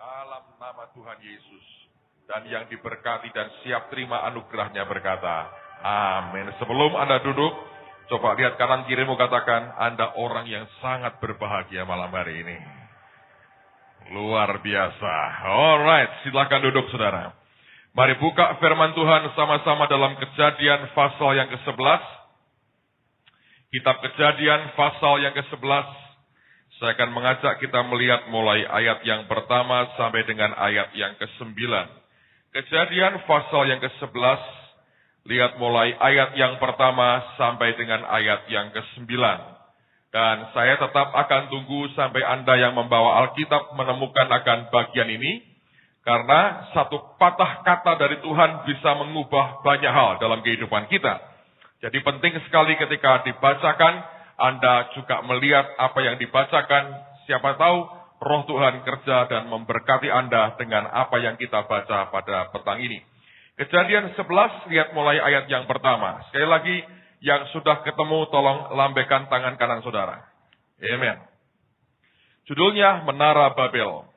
dalam nama Tuhan Yesus. Dan yang diberkati dan siap terima anugerahnya berkata, amin. Sebelum Anda duduk, coba lihat kanan kirimu, katakan, Anda orang yang sangat berbahagia malam hari ini. Luar biasa. Alright, silakan duduk saudara. Mari buka firman Tuhan sama-sama dalam Kejadian pasal yang ke-11. Kitab Kejadian pasal yang ke-11. Saya akan mengajak kita melihat mulai ayat yang pertama sampai dengan ayat yang ke-9. Kejadian pasal yang ke-11. Lihat mulai ayat yang pertama sampai dengan ayat yang ke-9. Dan saya tetap akan tunggu sampai Anda yang membawa Alkitab menemukan akan bagian ini. Karena satu patah kata dari Tuhan bisa mengubah banyak hal dalam kehidupan kita. Jadi penting sekali ketika dibacakan, Anda juga melihat apa yang dibacakan. Siapa tahu Roh Tuhan kerja dan memberkati Anda dengan apa yang kita baca pada petang ini. Kejadian 11, lihat mulai ayat yang pertama. Sekali lagi, yang sudah ketemu tolong lambaikan tangan kanan saudara. Amen. Judulnya Menara Babel.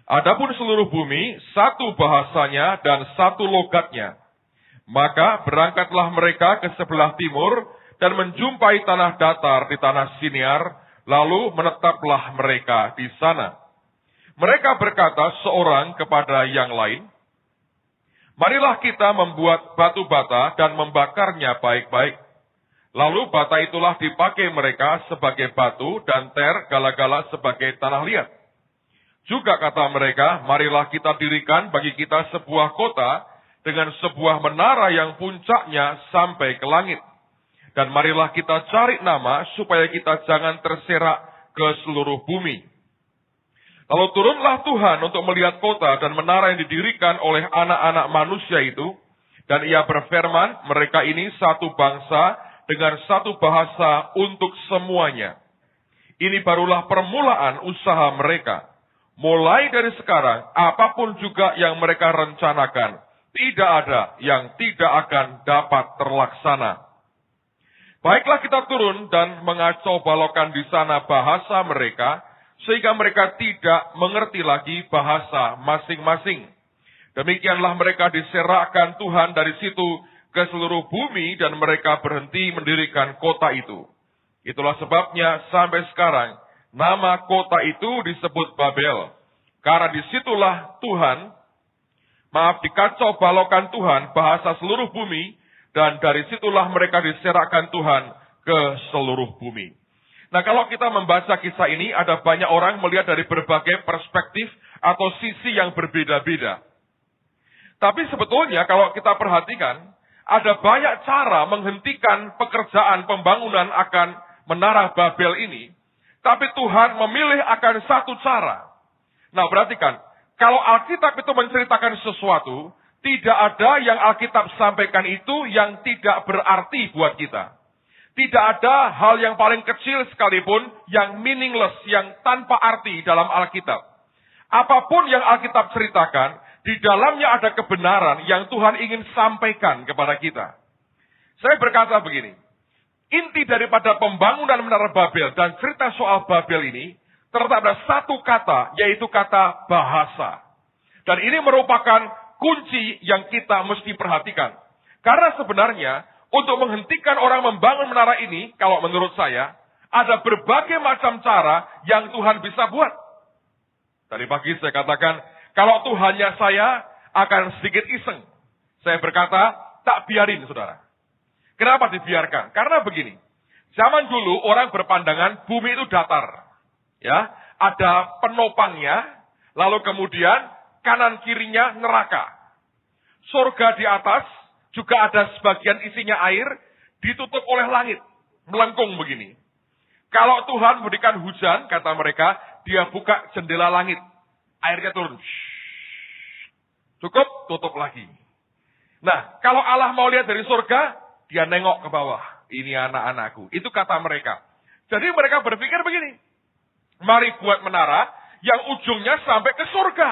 Adapun seluruh bumi, satu bahasanya dan satu logatnya. Maka berangkatlah mereka ke sebelah timur dan menjumpai tanah datar di tanah Siniar, lalu menetaplah mereka di sana. Mereka berkata seorang kepada yang lain, marilah kita membuat batu bata dan membakarnya baik-baik. Lalu bata itulah dipakai mereka sebagai batu dan ter gala-gala sebagai tanah liat. Juga kata mereka, marilah kita dirikan bagi kita sebuah kota dengan sebuah menara yang puncaknya sampai ke langit. Dan marilah kita cari nama supaya kita jangan terserak ke seluruh bumi. Lalu turunlah Tuhan untuk melihat kota dan menara yang didirikan oleh anak-anak manusia itu. Dan ia berfirman, mereka ini satu bangsa dengan satu bahasa untuk semuanya. Ini barulah permulaan usaha mereka. Mulai dari sekarang, apapun juga yang mereka rencanakan, tidak ada yang tidak akan dapat terlaksana. Baiklah kita turun dan mengacau balokkan di sana bahasa mereka, sehingga mereka tidak mengerti lagi bahasa masing-masing. Demikianlah mereka diserahkan Tuhan dari situ ke seluruh bumi dan mereka berhenti mendirikan kota itu. Itulah sebabnya sampai sekarang nama kota itu disebut Babel. Karena disitulah dikacau balokkan Tuhan bahasa seluruh bumi. Dan dari situlah mereka diserahkan Tuhan ke seluruh bumi. Nah, kalau kita membaca kisah ini, ada banyak orang melihat dari berbagai perspektif atau sisi yang berbeda-beda. Tapi sebetulnya kalau kita perhatikan, ada banyak cara menghentikan pekerjaan pembangunan akan menara Babel ini. Tapi Tuhan memilih akan satu cara. Nah, perhatikan, kalau Alkitab itu menceritakan sesuatu, tidak ada yang Alkitab sampaikan itu yang tidak berarti buat kita. Tidak ada hal yang paling kecil sekalipun yang meaningless, yang tanpa arti dalam Alkitab. Apapun yang Alkitab ceritakan, di dalamnya ada kebenaran yang Tuhan ingin sampaikan kepada kita. Saya berkata begini, inti daripada pembangunan menara Babel dan cerita soal Babel ini, terdapat ada satu kata, yaitu kata bahasa. Dan ini merupakan kunci yang kita mesti perhatikan. Karena sebenarnya, untuk menghentikan orang membangun menara ini, kalau menurut saya, ada berbagai macam cara yang Tuhan bisa buat. Tadi pagi saya katakan, kalau Tuhannya saya akan sedikit iseng. Saya berkata, tak biarin saudara. Kenapa dibiarkan? Karena begini, zaman dulu orang berpandangan bumi itu datar. Ya, ada penopangnya, lalu kemudian kanan kirinya neraka. Surga di atas, juga ada sebagian isinya air, ditutup oleh langit, melengkung begini. Kalau Tuhan memberikan hujan, kata mereka, dia buka jendela langit, airnya turun. Cukup, tutup lagi. Nah, kalau Allah mau lihat dari surga, dia nengok ke bawah. Ini anak-anakku. Itu kata mereka. Jadi mereka berpikir begini, mari buat menara yang ujungnya sampai ke surga.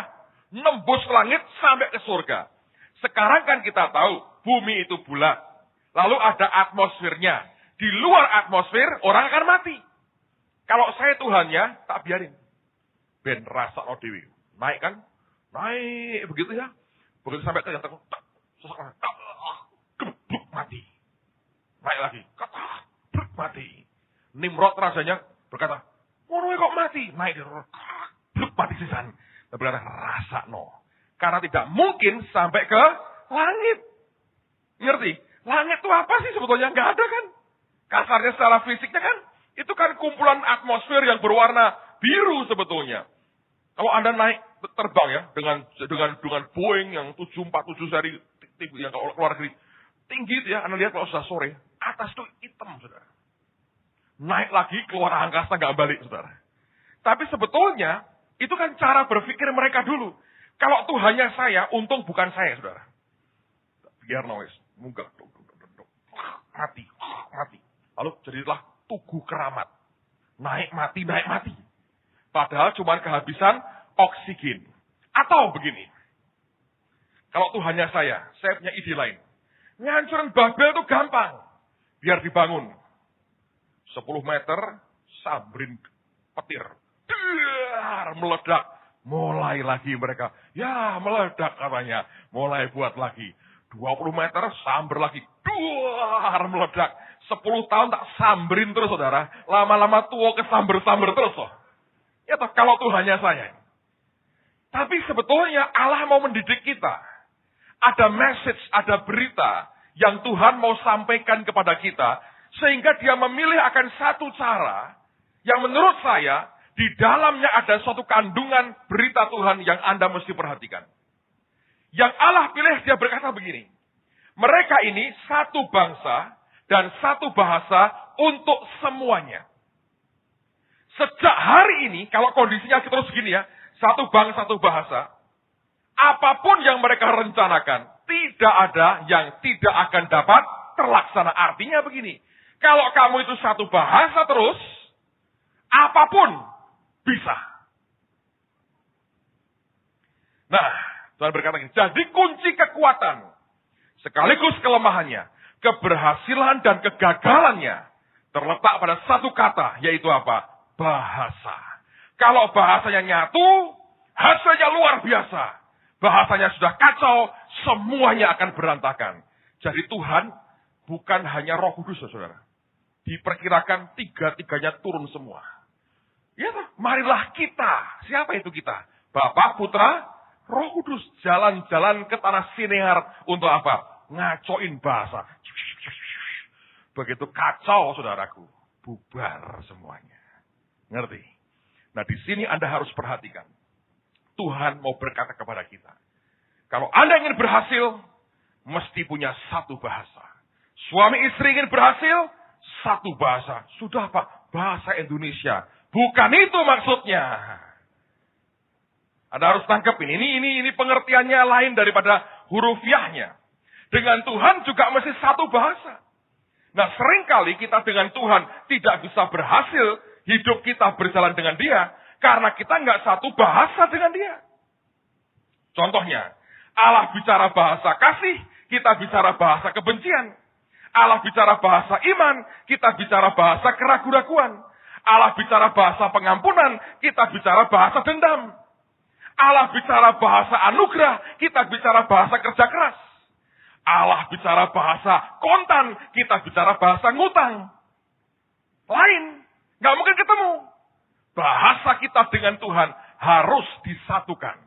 Nembus langit sampai ke surga. Sekarang kan kita tahu, bumi itu bulat. Lalu ada atmosfernya. Di luar atmosfer, orang akan mati. Kalau saya Tuhannya, tak biarin. Ben rasa dewi. Naik kan? Naik begitu ya. Begitu sampai ke yang tengah, mati. Naik lagi, mati. Nimrod rajanya berkata, "Ngono kok mati?" Naik mati sisan. Dia berkata, "Rasakno." Karena tidak mungkin sampai ke langit. Ngerti? Langit itu apa sih sebetulnya? Nggak ada kan? Kasarnya secara fisiknya kan, itu kan kumpulan atmosfer yang berwarna biru sebetulnya. Kalau Anda naik terbang ya, dengan Boeing yang 747 seri yang keluar negeri, tinggi itu ya, Anda lihat kalau sudah sore, atas itu hitam, saudara. Naik lagi, keluar angkasa, nggak balik, saudara. Tapi sebetulnya, itu kan cara berpikir mereka dulu. Kalau Tuhannya saya, untung bukan saya, saudara. Biar noise, munggah, mati. Lalu jadilah tugu keramat. Naik mati. Padahal cuma kehabisan oksigen. Atau begini, kalau Tuhannya saya punya ide lain. Ngancurin Babel itu gampang. Biar dibangun. 10 meter, samberin petir. Meledak. Mulai lagi mereka. Ya, meledak katanya. Mulai buat lagi. 20 meter, samber lagi. Meledak. 10 tahun tak samberin terus, saudara. Lama-lama tua kesamber-samber terus, loh. Ya toh, kalau Tuhannya saya. Tapi sebetulnya Allah mau mendidik kita. Ada message, ada berita yang Tuhan mau sampaikan kepada kita. Sehingga dia memilih akan satu cara yang menurut saya di dalamnya ada suatu kandungan berita Tuhan yang Anda mesti perhatikan. Yang Allah pilih, dia berkata begini. Mereka ini satu bangsa dan satu bahasa untuk semuanya. Sejak hari ini, kalau kondisinya terus gini ya, satu bangsa, satu bahasa, apapun yang mereka rencanakan, tidak ada yang tidak akan dapat terlaksana. Artinya begini, kalau kamu itu satu bahasa terus, apapun bisa. Nah, Tuhan berkata gini, jadi kunci kekuatan, sekaligus kelemahannya, keberhasilan dan kegagalannya, terletak pada satu kata, yaitu apa? Bahasa. Kalau bahasanya nyatu, hasilnya luar biasa. Bahasanya sudah kacau, semuanya akan berantakan. Jadi Tuhan bukan hanya Roh Kudus, saudara. Diperkirakan tiga-tiganya turun semua. Ya, marilah kita. Siapa itu kita? Bapa, Putra, Roh Kudus. Jalan-jalan ke tanah Sinear untuk apa? Ngacoin bahasa. Begitu kacau, saudaraku. Bubar semuanya. Ngerti? Nah, di sini Anda harus perhatikan. Tuhan mau berkata kepada kita. Kalau Anda ingin berhasil, mesti punya satu bahasa. Suami istri ingin berhasil, satu bahasa. Sudah, Pak, bahasa Indonesia. Bukan itu maksudnya. Anda harus tangkap ini. Ini pengertiannya lain daripada hurufiahnya. Dengan Tuhan juga mesti satu bahasa. Nah, seringkali kita dengan Tuhan tidak bisa berhasil, hidup kita berjalan dengan dia, karena kita nggak satu bahasa dengan dia. Contohnya, Allah bicara bahasa kasih, kita bicara bahasa kebencian. Allah bicara bahasa iman, kita bicara bahasa keraguan-raguan. Allah bicara bahasa pengampunan, kita bicara bahasa dendam. Allah bicara bahasa anugerah, kita bicara bahasa kerja keras. Allah bicara bahasa kontan, kita bicara bahasa ngutang. Lain, nggak mungkin ketemu. Bahasa kita dengan Tuhan harus disatukan.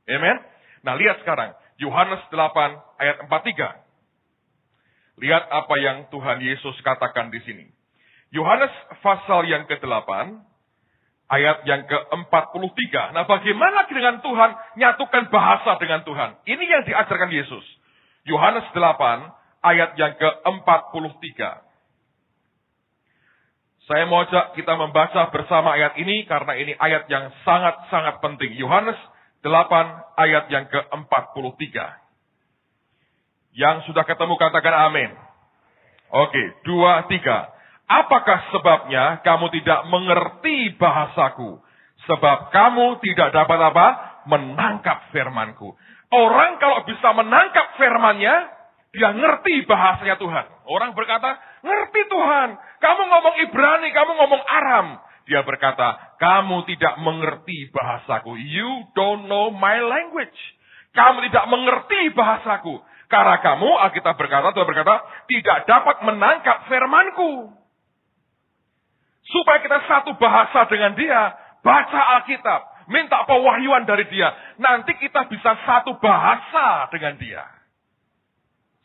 Amen. Nah, lihat sekarang Yohanes 8 ayat 43. Lihat apa yang Tuhan Yesus katakan di sini. Yohanes pasal yang ke-8 ayat yang ke-43. Nah, bagaimana dengan Tuhan nyatukan bahasa dengan Tuhan? Ini yang diajarkan Yesus. Yohanes 8 ayat yang ke-43. Saya mau ajak kita membaca bersama ayat ini karena ini ayat yang sangat-sangat penting. Yohanes 8 ayat yang ke-43. Yang sudah ketemu katakan amin. Oke, 2, 3. Apakah sebabnya kamu tidak mengerti bahasaku? Sebab kamu tidak dapat apa? Menangkap firmanku. Orang kalau bisa menangkap firmannya, dia ngerti bahasanya Tuhan. Orang berkata, ngerti Tuhan. Kamu ngomong Ibrani, kamu ngomong Aram. Dia berkata, kamu tidak mengerti bahasaku. You don't know my language. Kamu tidak mengerti bahasaku. Karena kamu, Alkitab berkata, Tuhan berkata, tidak dapat menangkap firmanku. Supaya kita satu bahasa dengan dia, baca Alkitab, minta pewahyuan dari dia. Nanti kita bisa satu bahasa dengan dia.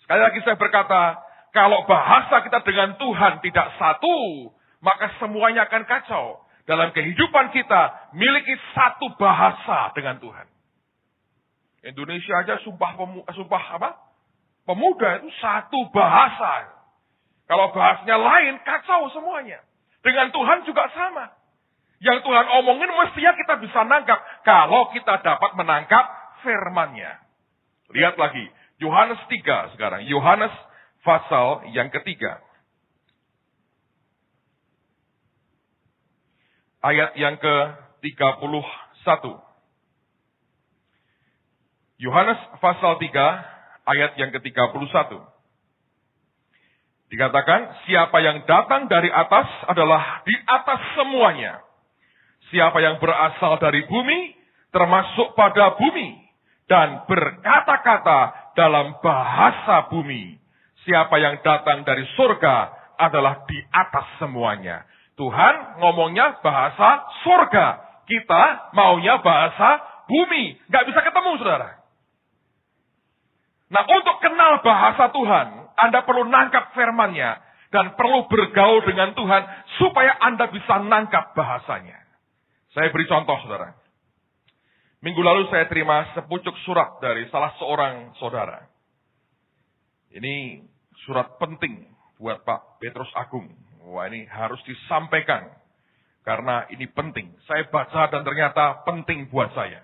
Sekali lagi saya berkata, kalau bahasa kita dengan Tuhan tidak satu, maka semuanya akan kacau. Dalam kehidupan kita, miliki satu bahasa dengan Tuhan. Indonesia aja pemuda itu satu bahasa. Kalau bahasanya lain, kacau semuanya. Dengan Tuhan juga sama. Yang Tuhan omongin mestinya kita bisa nangkap. Kalau kita dapat menangkap firman-Nya. Lihat lagi. Yohanes 3 sekarang. Yohanes pasal yang ketiga. Ayat yang ke-31. Yohanes pasal 3 ayat yang ke-31. Dikatakan, siapa yang datang dari atas adalah di atas semuanya. Siapa yang berasal dari bumi, termasuk pada bumi. Dan berkata-kata dalam bahasa bumi. Siapa yang datang dari surga adalah di atas semuanya. Tuhan ngomongnya bahasa surga. Kita maunya bahasa bumi. Nggak bisa ketemu, saudara. Nah, untuk kenal bahasa Tuhan, Anda perlu nangkap firman-Nya. Dan perlu bergaul dengan Tuhan, supaya Anda bisa nangkap bahasanya. Saya beri contoh, saudara. Minggu lalu saya terima sepucuk surat dari salah seorang saudara. Ini surat penting buat Pak Petrus Agung. Wah, ini harus disampaikan. Karena ini penting. Saya baca dan ternyata penting buat saya.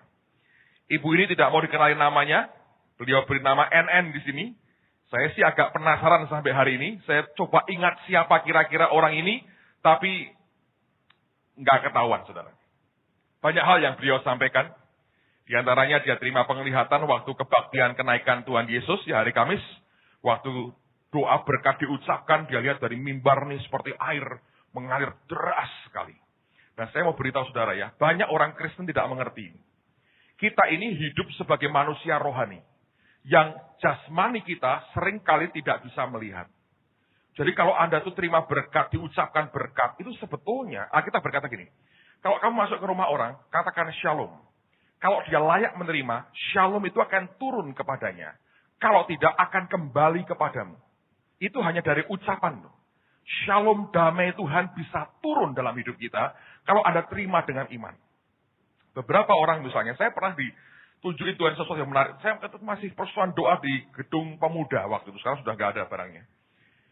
Ibu ini tidak mau dikenali namanya. Beliau beri nama NN di sini. Saya sih agak penasaran sampai hari ini. Saya coba ingat siapa kira-kira orang ini. Tapi nggak ketahuan, saudara. Banyak hal yang beliau sampaikan. Di antaranya dia terima penglihatan waktu kebaktian kenaikan Tuhan Yesus di hari Kamis. Waktu doa berkat diucapkan, dia lihat dari mimbar nih seperti air mengalir deras sekali. Dan saya mau beritahu saudara ya, banyak orang Kristen tidak mengerti. Kita ini hidup sebagai manusia rohani. Yang jasmani kita seringkali tidak bisa melihat. Jadi kalau Anda tuh terima berkat, diucapkan berkat, itu sebetulnya, kita berkata gini, kalau kamu masuk ke rumah orang, katakan shalom. Kalau dia layak menerima, shalom itu akan turun kepadanya. Kalau tidak, akan kembali kepadamu. Itu hanya dari ucapan. Shalom damai Tuhan bisa turun dalam hidup kita, kalau Anda terima dengan iman. Beberapa orang misalnya, saya pernah ditunjukin Tuhan sesuatu yang menarik. Saya masih persoalan doa di gedung pemuda waktu itu, sekarang sudah nggak ada barangnya.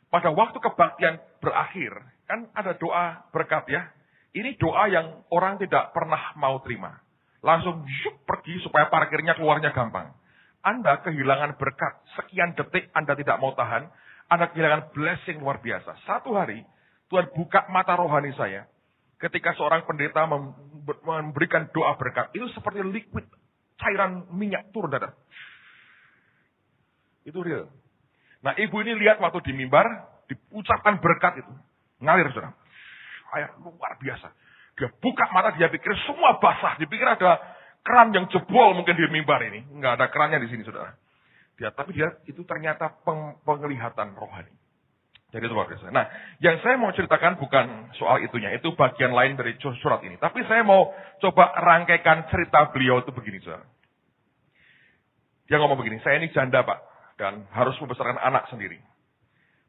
Pada waktu kebaktian berakhir, kan ada doa berkat ya. Ini doa yang orang tidak pernah mau terima. Langsung pergi supaya parkirnya keluarnya gampang. Anda kehilangan berkat. Sekian detik Anda tidak mau tahan. Anda kehilangan blessing luar biasa. Satu hari, Tuhan buka mata rohani saya. Ketika seorang pendeta memberikan doa berkat. Itu seperti liquid, cairan minyak turun datar. Itu real. Nah, ibu ini lihat waktu di mimbar, diucapkan berkat itu. Ngalir, saudara. Kayak luar biasa. Dia buka mata, dia pikir semua basah. Dia pikir ada keran yang jebol mungkin di mimbar ini. Enggak ada kerannya di sini, saudara. Tapi dia itu ternyata penglihatan rohani. Jadi itu luar biasa. Nah, yang saya mau ceritakan bukan soal itunya. Itu bagian lain dari surat ini. Tapi saya mau coba rangkaikan cerita beliau itu begini, saudara. Dia ngomong begini, saya ini janda, Pak. Dan harus membesarkan anak sendiri.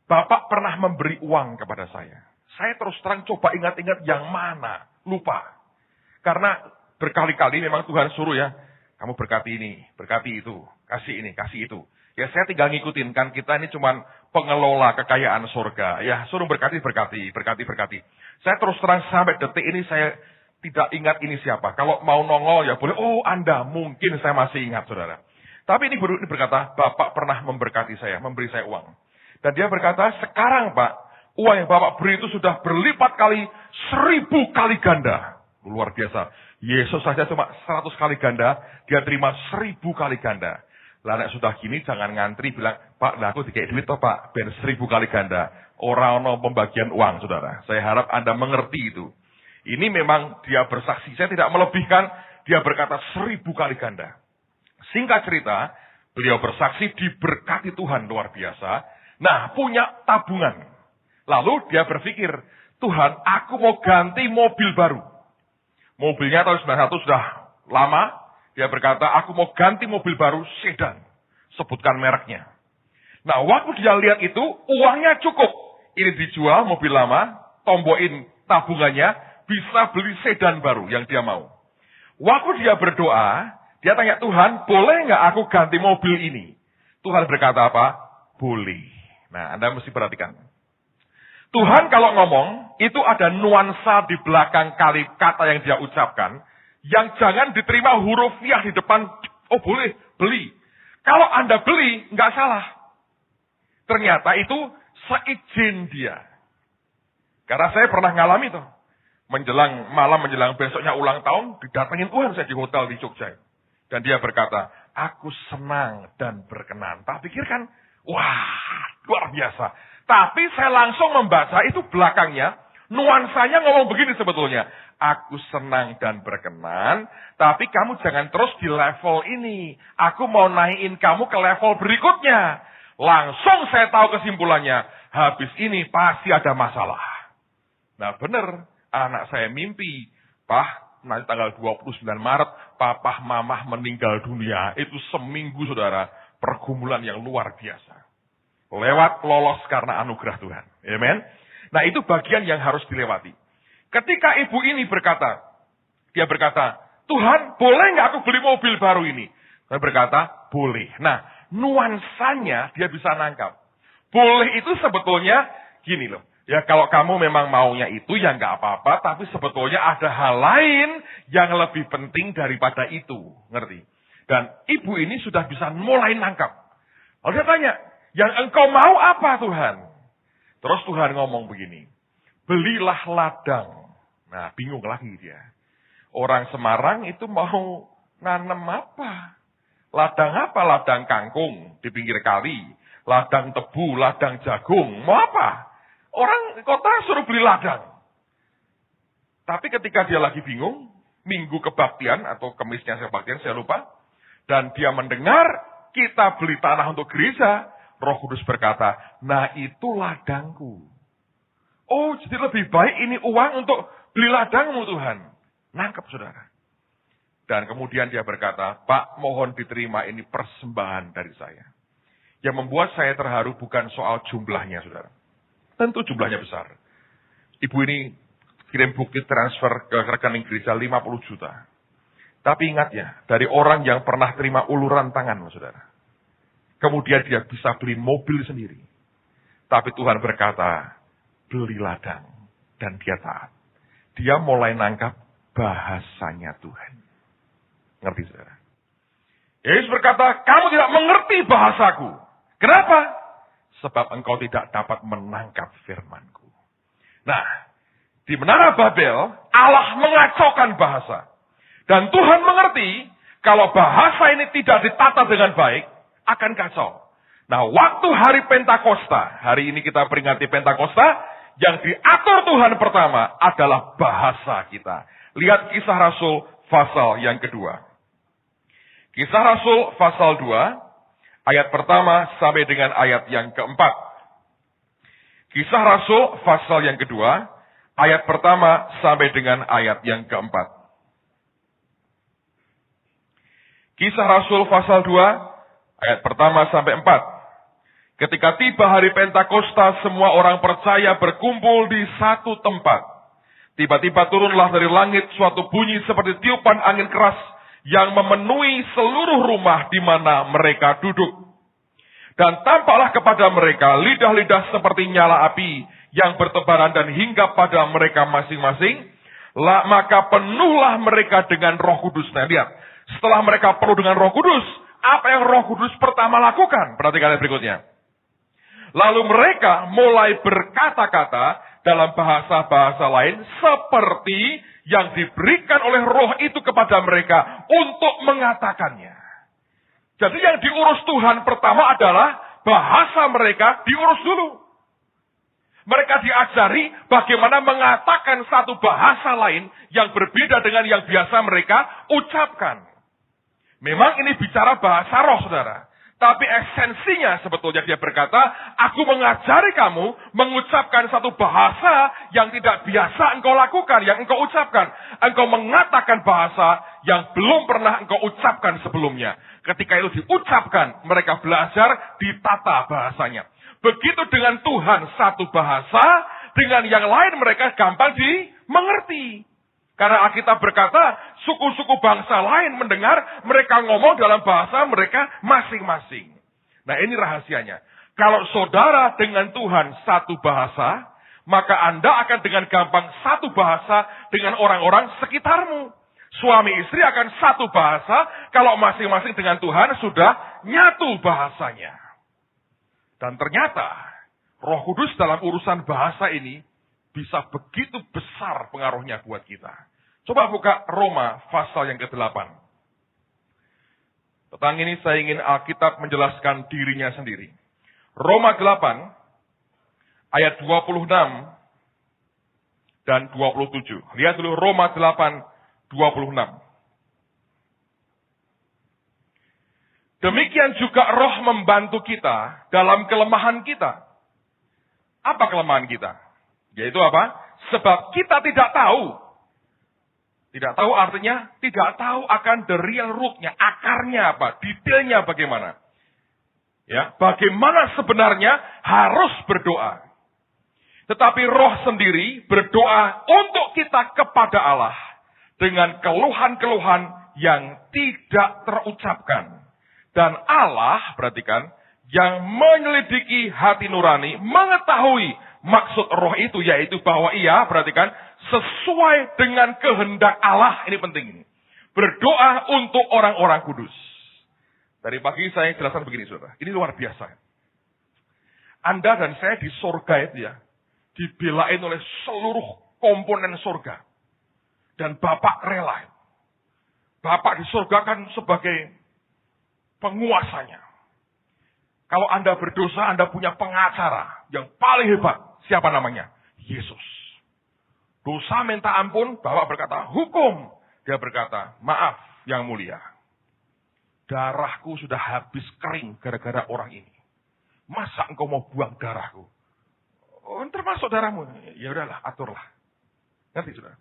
Bapak pernah memberi uang kepada saya. Saya terus terang coba ingat-ingat yang mana. Lupa. Karena berkali-kali memang Tuhan suruh ya. Kamu berkati ini, berkati itu. Kasih ini, kasih itu. Ya saya tinggal ngikutin. Kan kita ini cuma pengelola kekayaan surga. Ya suruh berkati, berkati, berkati, berkati. Saya terus terang sampai detik ini saya tidak ingat ini siapa. Kalau mau nongol ya boleh. Oh Anda, mungkin saya masih ingat saudara. Tapi ini berkata, Bapak pernah memberkati saya, memberi saya uang. Dan dia berkata, sekarang Pak, uang yang Bapak beri itu sudah berlipat kali 1000 kali ganda. Luar biasa. Yesus saja cuma 100 kali ganda, dia terima 1000 kali ganda. Lah nek sudah gini jangan ngantri bilang, Pak, lah aku dikasih duit toh Pak, ben 1000 kali ganda. Orang pembagian uang, saudara. Saya harap Anda mengerti itu. Ini memang dia bersaksi, saya tidak melebihkan, dia berkata 1000 kali ganda. Singkat cerita, beliau bersaksi diberkati Tuhan luar biasa. Nah, punya tabungan. Lalu dia berpikir, Tuhan, aku mau ganti mobil baru. Mobilnya tahun 91 sudah lama. Dia berkata, aku mau ganti mobil baru sedan. Sebutkan mereknya. Nah, waktu dia lihat itu, uangnya cukup. Ini dijual mobil lama, tombokin tabungannya, bisa beli sedan baru yang dia mau. Waktu dia berdoa, dia tanya, Tuhan, boleh nggak aku ganti mobil ini? Tuhan berkata apa? Boleh. Nah, Anda mesti perhatikan. Tuhan kalau ngomong, itu ada nuansa di belakang kata yang dia ucapkan, yang jangan diterima hurufiah di depan, oh boleh, beli. Kalau Anda beli, nggak salah. Ternyata itu seizin dia. Karena saya pernah ngalami tuh. Malam menjelang besoknya ulang tahun, didatengin Tuhan saya di hotel di Jogja. Dan dia berkata, aku senang dan berkenan. Tak pikirkan, wah, luar biasa. Tapi saya langsung membaca itu belakangnya, nuansanya ngomong begini sebetulnya. Aku senang dan berkenan, tapi kamu jangan terus di level ini. Aku mau naikin kamu ke level berikutnya. Langsung saya tahu kesimpulannya, habis ini pasti ada masalah. Nah benar, anak saya mimpi, Pak, nanti tanggal 29 Maret, Papa Mamah meninggal dunia. Itu seminggu saudara, pergumulan yang luar biasa. Lolos karena anugerah Tuhan. Amen. Nah itu bagian yang harus dilewati. Ketika ibu ini berkata, dia berkata, Tuhan boleh nggak aku beli mobil baru ini? Saya berkata, boleh. Nah nuansanya dia bisa nangkap. Boleh itu sebetulnya gini loh. Ya kalau kamu memang maunya itu ya nggak apa-apa. Tapi sebetulnya ada hal lain yang lebih penting daripada itu. Ngerti? Dan ibu ini sudah bisa mulai nangkap. Lalu dia tanya, yang engkau mau apa Tuhan? Terus Tuhan ngomong begini, belilah ladang. Nah bingung lagi dia. Orang Semarang itu mau nanam apa? Ladang apa? Ladang kangkung di pinggir kali. Ladang tebu, ladang jagung. Mau apa? Orang kota suruh beli ladang. Tapi ketika dia lagi bingung, minggu kebaktian atau kemisnya kebaktian saya lupa. Dan dia mendengar kita beli tanah untuk gereja. Roh Kudus berkata, nah itu ladangku. Oh jadi lebih baik ini uang untuk beli ladangmu Tuhan. Nangkep saudara. Dan kemudian dia berkata, Pak mohon diterima ini persembahan dari saya. Yang membuat saya terharu bukan soal jumlahnya saudara. Tentu jumlahnya besar. Ibu ini kirim bukti transfer ke rekening gereja 50 juta. Tapi ingat ya, dari orang yang pernah terima uluran tangan saudara. Kemudian dia bisa beli mobil sendiri. Tapi Tuhan berkata, beli ladang. Dan dia taat. Dia mulai nangkap bahasanya Tuhan. Ngerti saudara? Yesus berkata, kamu tidak mengerti bahasaku. Kenapa? Sebab engkau tidak dapat menangkap firmanku. Nah, di Menara Babel, Allah mengacaukan bahasa. Dan Tuhan mengerti, kalau bahasa ini tidak ditata dengan baik, akan kacau. Nah, waktu hari Pentakosta, hari ini kita peringati Pentakosta, yang diatur Tuhan pertama adalah bahasa kita. Lihat Kisah Rasul pasal yang kedua. Kisah Rasul pasal 2, ayat pertama sampai dengan ayat yang keempat. Kisah Rasul pasal yang kedua, ayat pertama sampai dengan ayat yang keempat. Kisah Rasul pasal 2, ayat pertama sampai 4. Ketika tiba hari Pentakosta, semua orang percaya berkumpul di satu tempat. Tiba-tiba turunlah dari langit suatu bunyi seperti tiupan angin keras yang memenuhi seluruh rumah di mana mereka duduk. Dan tampaklah kepada mereka lidah-lidah seperti nyala api yang bertebaran dan hinggap pada mereka masing-masing. Maka penuhlah mereka dengan Roh Kudus. Nah lihat, setelah mereka penuh dengan Roh Kudus, apa yang Roh Kudus pertama lakukan? Perhatikan yang berikutnya. Lalu mereka mulai berkata-kata dalam bahasa-bahasa lain seperti yang diberikan oleh Roh itu kepada mereka untuk mengatakannya. Jadi yang diurus Tuhan pertama adalah bahasa mereka diurus dulu. Mereka diajari bagaimana mengatakan satu bahasa lain yang berbeda dengan yang biasa mereka ucapkan. Memang ini bicara bahasa roh, saudara. Tapi esensinya sebetulnya dia berkata, aku mengajari kamu mengucapkan satu bahasa yang tidak biasa engkau lakukan, yang engkau ucapkan. Engkau mengatakan bahasa yang belum pernah engkau ucapkan sebelumnya. Ketika itu diucapkan, mereka belajar ditata bahasanya. Begitu dengan Tuhan satu bahasa, dengan yang lain mereka gampang dimengerti. Karena Alkitab berkata, suku-suku bangsa lain mendengar mereka ngomong dalam bahasa mereka masing-masing. Nah ini rahasianya. Kalau saudara dengan Tuhan satu bahasa, maka Anda akan dengan gampang satu bahasa dengan orang-orang sekitarmu. Suami istri akan satu bahasa, kalau masing-masing dengan Tuhan sudah nyatu bahasanya. Dan ternyata, Roh Kudus dalam urusan bahasa ini bisa begitu besar pengaruhnya buat kita. Coba buka Roma pasal yang ke-8. Petang ini saya ingin Alkitab menjelaskan dirinya sendiri. Roma 8 ayat 26 dan 27. Lihat dulu Roma 8 26. Demikian juga Roh membantu kita dalam kelemahan kita. Apa kelemahan kita? Yaitu apa? Sebab kita tidak tahu. Tidak tahu artinya tidak tahu akan the real root-nya, akarnya apa, detailnya bagaimana. Ya, bagaimana sebenarnya harus berdoa. Tetapi Roh sendiri berdoa untuk kita kepada Allah dengan keluhan-keluhan yang tidak terucapkan. Dan Allah, perhatikan, yang menyelidiki hati nurani, mengetahui maksud Roh itu, yaitu bahwa ia, perhatikan, sesuai dengan kehendak Allah, ini penting ini. Berdoa untuk orang-orang kudus. Dari pagi saya jelaskan begini, saudara. Ini luar biasa. Anda dan saya di surga itu ya, dibelain oleh seluruh komponen surga. Dan Bapak rela. Bapak di surga kan sebagai penguasanya. Kalau Anda berdosa, Anda punya pengacara yang paling hebat. Siapa namanya? Yesus. Dosa minta ampun, Bapak berkata, hukum. Dia berkata, maaf yang mulia. Darahku sudah habis kering gara-gara orang ini. Masa engkau mau buang darahku? Oh, termasuk darahmu. Ya udahlah, aturlah. Ngerti sudah?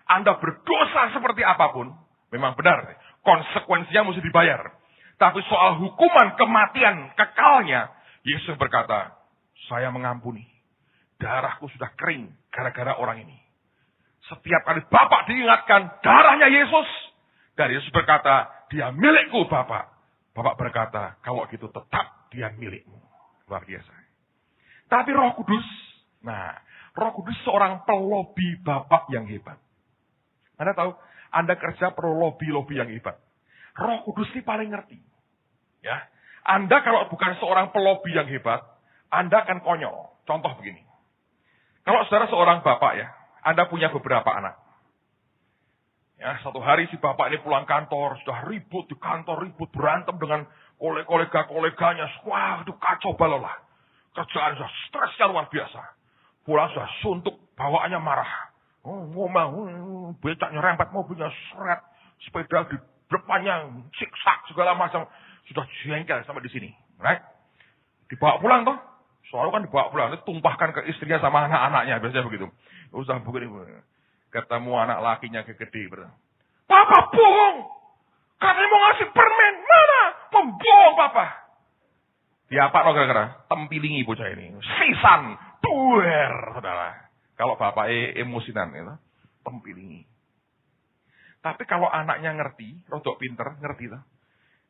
Anda berdosa seperti apapun, memang benar. Konsekuensinya mesti dibayar. Tapi soal hukuman, kematian, kekalnya, Yesus berkata, saya mengampuni. Darahku sudah kering gara-gara orang ini. Setiap kali Bapak diingatkan darahnya Yesus. Dan Yesus berkata, dia milikku Bapak. Bapak berkata, kalau gitu tetap dia milikmu. Luar biasa. Tapi Roh Kudus, Roh Kudus seorang pelobi Bapak yang hebat. Anda tahu, Anda kerja perlu lobby yang hebat. Roh Kudus ini paling ngerti. Ya, Anda kalau bukan seorang pelobi yang hebat, Anda akan konyol. Contoh begini. Kalau saudara seorang bapak ya, Anda punya beberapa anak. Ya, satu hari si bapak ini pulang kantor, sudah ribut di kantor, ribut berantem dengan kolega-koleganya. Wah, itu kacau balau lah. Kerjaan sudah stresnya luar biasa. Pulang sudah suntuk, bawaannya marah. Ngomong, becak nyerempet mobilnya, seret, sepeda di depannya, siksak segala macam. Sudah jengkel sampai di sini. Right? Dibawa pulang toh. Soalnya kan dibawa pulang, ditumpahkan ke istrinya sama anak-anaknya, biasanya begitu. Usah begini. Ketemu anak lakinya gede. Papa bohong. Katanya mau ngasih permen. Mana? Pembohong Papa. Dia apa loh gara-gara? Tempilingi bocah ini. Sisan. Duer. Saudara. Kalau bapak emosinan. Gitu, tempilingi. Tapi kalau anaknya ngerti, rodok pinter, ngerti lah.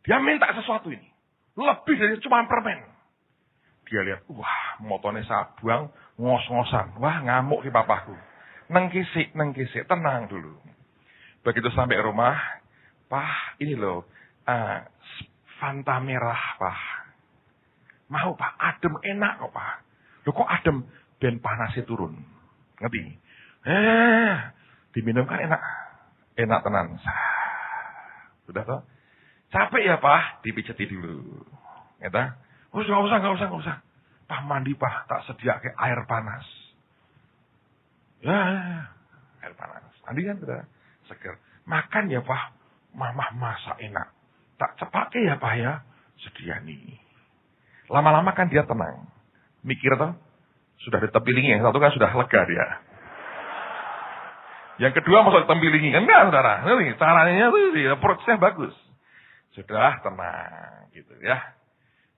Dia minta sesuatu ini. Lebih dari cuma permen. Dia lihat, wah motornya saya buang, ngos-ngosan. Wah ngamuk di papaku. Nengkisik, tenang dulu. Begitu sampai rumah, Pak, ini loh, Fanta merah, Pak. Mau Pak, adem enak kok Pak. Loh kok adem? Ben panasnya turun. Ngerti? Diminum kan enak. Enak tenan. Sudah toh? Capek ya Pak, dipijeti dulu. Nggak usah. Pak mandi Pak, tak sedia kayak air panas. Ya, air panas. Mandi kan sudah seger. Makan ya Pak, Mamah masak enak. Tak cepake ya Pak ya, sediani. Lama-lama kan dia tenang. Mikir toh, sudah ditempilingi. Yang satu kan sudah lega dia. Yang kedua masuk ditempilingi. Enggak saudara, ini caranya tuh, approach-nya bagus. Sudah tenang gitu ya.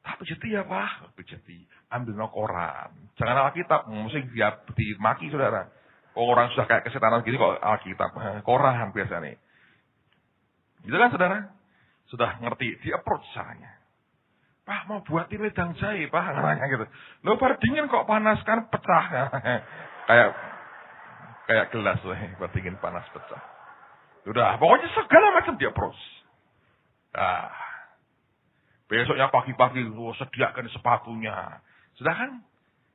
Tapi jadi ya Pak, jadi ambil no koran. Jangan Alkitab, mesti dia dimaki saudara. Orang sudah kayak kesetanan gini kok Alkitab, koran biasanya. Gitu kan saudara? Sudah ngerti, di approach caranya. Pak mau buatin wedang jahe, Pak, katanya gitu. Lo bar dingin kok panas kan pecah. kayak gelas dingin panas pecah. Udah, pokoknya segala macam di approach. Nah, besoknya pagi-pagi lo sediakan sepatunya. Sudah kan?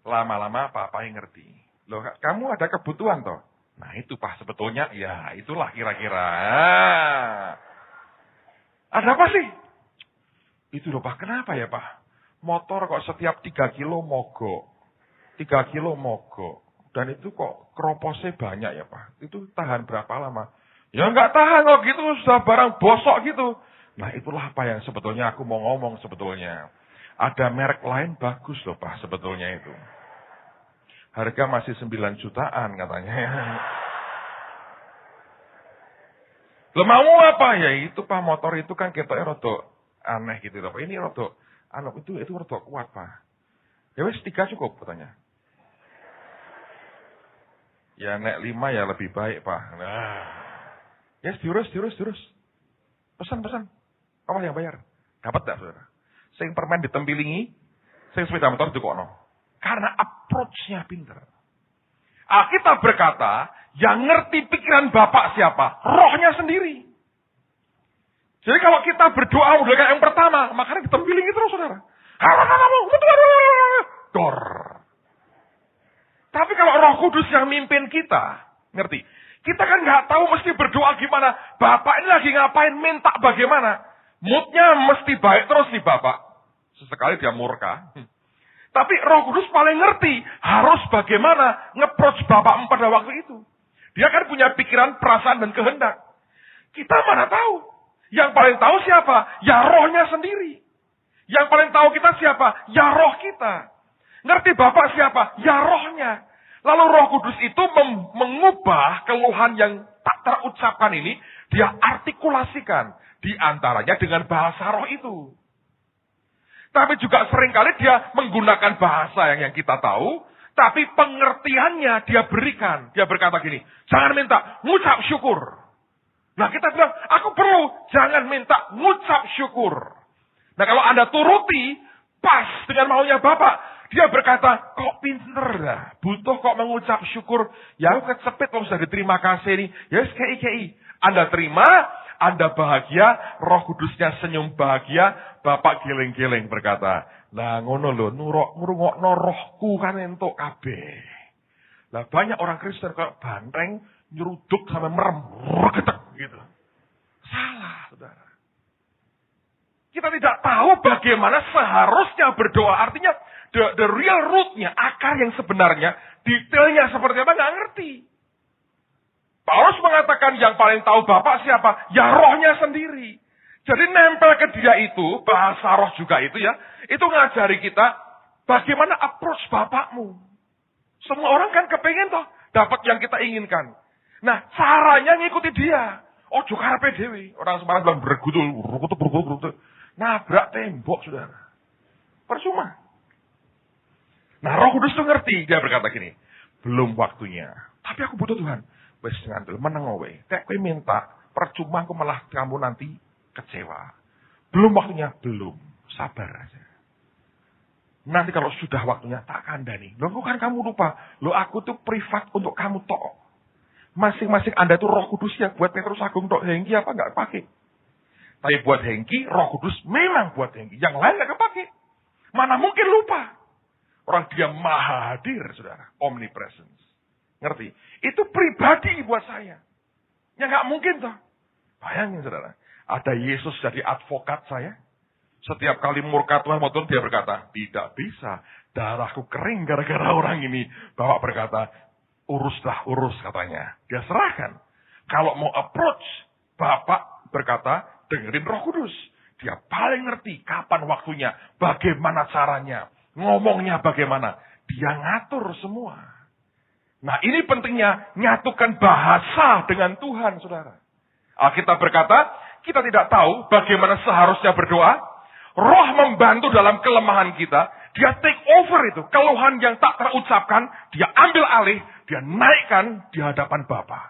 Lama-lama Pak yang ngerti. Loh, kamu ada kebutuhan toh? Nah itu Pak sebetulnya, ya itulah kira-kira. Ada apa sih? Itu loh Pak, kenapa ya Pak? Motor kok setiap 3 kilo mogok. 3 kilo mogok. Dan itu kok keroposnya banyak ya Pak. Itu tahan berapa lama? Ya nggak tahan kok gitu, sudah barang bosok gitu. Nah itulah apa yang sebetulnya aku mau ngomong sebetulnya. Ada merek lain bagus loh Pak sebetulnya itu. Harga masih 9 jutaan katanya. Lo mau apa ya? Itu Pak motor itu kan ketoknya rodok aneh gitu loh Pak. Ini rodok itu rodok kuat Pak. Ya wes 3 cukup katanya. Ya nek 5 ya lebih baik Pak. Nah. Ya diurus. Pesan. Apa yang bayar? Dapat enggak Saudara? Sing permen ditempilingi, sing sepeda motor dikokno. Karena approach-nya pinter. Alkitab berkata, yang ngerti pikiran Bapak siapa? Rohnya sendiri. Jadi kalau kita berdoa udah kayak yang pertama, makanya ditempilingi terus saudara. Dor. Tapi kalau Roh Kudus yang mimpin kita, ngerti? Kita kan nggak tahu mesti berdoa gimana. Bapak ini lagi ngapain, minta bagaimana. Moodnya mesti baik terus nih Bapak. Sesekali dia murka. Tapi Roh Kudus paling ngerti harus bagaimana nge-approach Bapak pada waktu itu. Dia kan punya pikiran, perasaan, dan kehendak. Kita mana tahu. Yang paling tahu siapa? Ya rohnya sendiri. Yang paling tahu kita siapa? Ya roh kita. Ngerti Bapak siapa? Ya rohnya. Lalu Roh Kudus itu mengubah keluhan yang tak terucapkan ini, dia artikulasikan. Di antaranya dengan bahasa roh itu. Tapi juga seringkali dia menggunakan bahasa yang kita tahu, tapi pengertiannya dia berikan. Dia berkata gini, jangan minta, ngucap syukur. Nah kita bilang, aku perlu, jangan minta, ngucap syukur. Nah kalau Anda turuti, pas dengan maunya Bapak, dia berkata, kok pinter dah, butuh kok mengucap syukur. Ya aku kecepet, kalau sudah diterima kasih ini. Ya kei. Anda terima, Anda bahagia, Roh Kudusnya senyum bahagia, Bapak giling-giling berkata, lah ngono lho, ngrungokno rohku kan entuk kabeh. Lah banyak orang Kristen kayak banteng, nyeruduk sampai merem, getek gitu. Salah, saudara. Kita tidak tahu bagaimana seharusnya berdoa. Artinya, the real root-nya, akar yang sebenarnya, detailnya seperti apa, nggak ngerti. Paulus mengatakan yang paling tahu Bapak siapa? Ya rohnya sendiri. Jadi nempel ke dia itu, bahasa roh juga itu ya, itu ngajari kita bagaimana approach Bapakmu. Semua orang kan kepengen toh, dapat yang kita inginkan. Nah, caranya ngikuti dia. Oh, juga karepe dhewe. Orang Semarang bilang bergutul. Nabrak tembok, saudara. Percuma. Nah, Roh Kudus itu ngerti. Dia berkata gini, belum waktunya. Tapi aku butuh Tuhan. Wes ngandel, meneng wae. Kayak kowe minta, percuma aku malah kamu nanti kecewa. Belum waktunya, belum. Sabar aja. Nanti kalau sudah waktunya, tak kandani. Loh, kan kamu lupa. Loh, aku tuh privat untuk kamu tok. Masing-masing Anda tuh Roh Kudus ya. Buat Petrus Agung tok, Hengki apa nggak pakai. Tapi buat Hengki, Roh Kudus memang buat Hengki. Yang lain nggak kepake. Mana mungkin lupa. Orang dia maha hadir, saudara. Omnipresence. Ngerti? Itu pribadi buat saya. Ya nggak mungkin toh. Bayangin saudara. Ada Yesus jadi advokat saya. Setiap kali murka Tuhan mau turun, dia berkata, tidak bisa. Darahku kering gara-gara orang ini. Bapak berkata, urus katanya. Dia serahkan. Kalau mau approach, Bapak berkata, dengerin Roh Kudus. Dia paling ngerti kapan waktunya, bagaimana caranya, ngomongnya bagaimana. Dia ngatur semua. Nah, ini pentingnya nyatukan bahasa dengan Tuhan, saudara. Alkitab berkata, kita tidak tahu bagaimana seharusnya berdoa. Roh membantu dalam kelemahan kita. Dia take over itu. Keluhan yang tak terucapkan, dia ambil alih, dia naikkan di hadapan Bapa.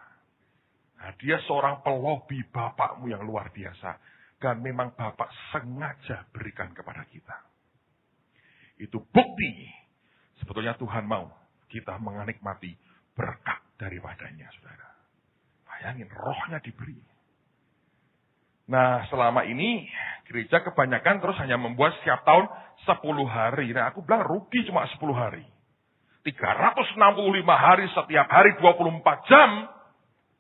Nah, dia seorang pelobi Bapakmu yang luar biasa. Dan memang Bapak sengaja berikan kepada kita. Itu bukti. Sebetulnya Tuhan mau kita menikmati berkat daripadanya, saudara. Bayangin, rohnya diberi. Nah, selama ini gereja kebanyakan terus hanya membuat setiap tahun 10 hari. Nah, aku bilang rugi cuma 10 hari. 365 hari setiap hari 24 jam.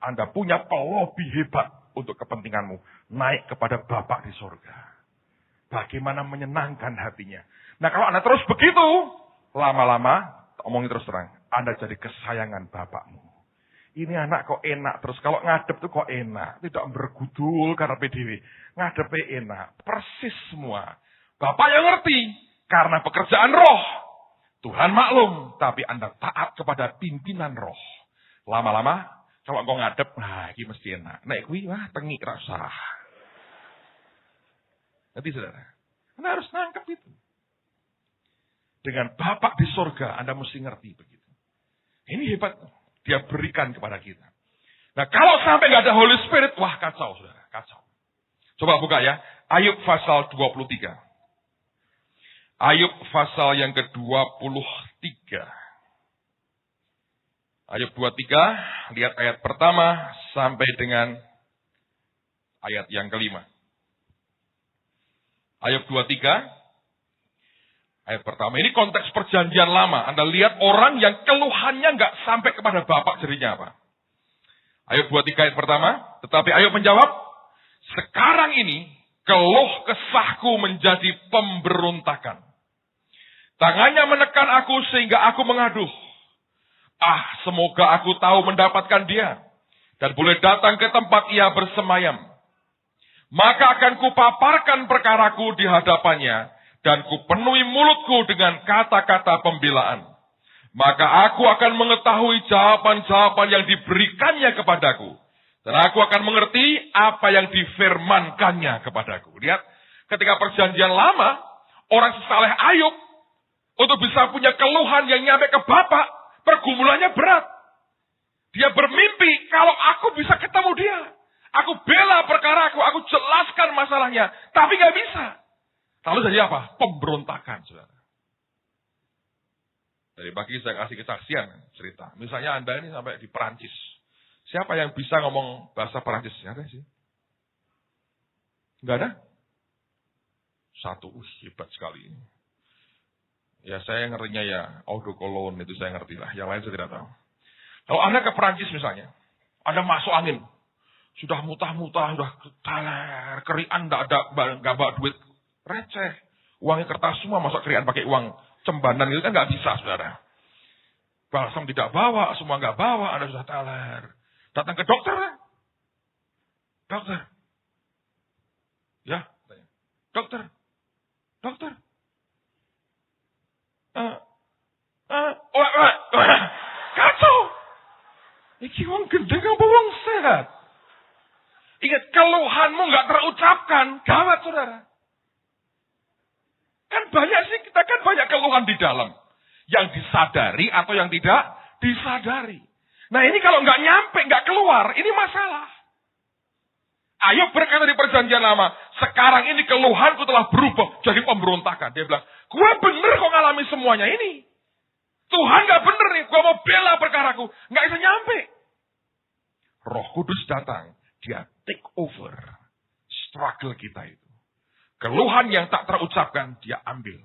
Anda punya pelobi hebat untuk kepentinganmu. Naik kepada Bapa di sorga. Bagaimana menyenangkan hatinya. Nah, kalau Anda terus begitu, lama-lama, omongin terus terang, Anda jadi kesayangan Bapakmu. Ini anak kok enak terus. Kalau ngadep tuh kok enak. Tidak bergudul karena PDW. Ngadepnya enak. Persis semua. Bapak yang ngerti. Karena pekerjaan roh. Tuhan maklum. Tapi Anda taat kepada pimpinan roh. Lama-lama. Kalau engkau ngadep. Nah ini mesti enak. Nek kuwi wah tengik rasa. Nanti saudara. Anda harus nangkep itu. Dengan Bapak di sorga. Anda mesti ngerti begitu. Ini hebat. Dia berikan kepada kita. Nah, kalau sampai nggak ada Holy Spirit, wah kacau, saudara, kacau. Coba buka ya, Ayub pasal 23. Ayub pasal yang ke-23. Ayub 23, lihat ayat pertama sampai dengan ayat yang kelima. Ayub 23. Ayat pertama, ini konteks perjanjian lama. Anda lihat orang yang keluhannya nggak sampai kepada Bapak jadinya apa. Ayub 23 ayat pertama, tetapi Ayub menjawab, sekarang ini keluh kesahku menjadi pemberontakan. Tangannya menekan aku sehingga aku mengaduh. Semoga aku tahu mendapatkan dia. Dan boleh datang ke tempat ia bersemayam. Maka akan kupaparkan perkaraku di hadapannya. Dan kupenuhi mulutku dengan kata-kata pembelaan. Maka aku akan mengetahui jawaban-jawaban yang diberikannya kepadaku. Dan aku akan mengerti apa yang difirmankannya kepadaku. Lihat, ketika perjanjian lama, orang sesaleh Ayub, untuk bisa punya keluhan yang nyampe ke Bapak, pergumulannya berat. Dia bermimpi, kalau aku bisa ketemu dia. Aku bela perkaraku, aku jelaskan masalahnya. Tapi gak bisa. Lalu jadi apa? Pemberontakan, saudara. Dari pagi saya kasih kesaksian cerita. Misalnya Anda ini sampai di Perancis. Siapa yang bisa ngomong bahasa Perancis? Ada sih? Enggak ada? Satu, hebat sekali. Ya saya ngerinya ya, autocolon itu saya ngerti lah. Yang lain saya tidak tahu. Kalau Anda ke Perancis misalnya, Anda masuk angin. Sudah mutah-mutah, sudah taler, kerian, nggak bawa duit. Receh. Uangnya kertas semua, masa kerian pakai uang cembanan itu kan nggak bisa, saudara. Balsam tidak bawa, semua nggak bawa, Anda sudah taler. Datang ke dokter. Dokter. Ya, dokter. Dokter. Kacau. Iki wong gendeng apa wong sehat? Ingat, keluhanmu nggak terucapkan, gawat, saudara. Kan banyak sih, kita kan banyak keluhan di dalam. Yang disadari atau yang tidak disadari. Nah ini kalau nggak nyampe, nggak keluar, ini masalah. Ayub berkata di perjanjian lama, sekarang ini keluhanku telah berubah jadi pemberontakan. Dia bilang, gue bener kok ngalami semuanya ini. Tuhan nggak bener nih, gue mau bela perkaraku. Nggak bisa nyampe. Roh Kudus datang, dia take over struggle kita itu. Keluhan yang tak terucapkan, dia ambil.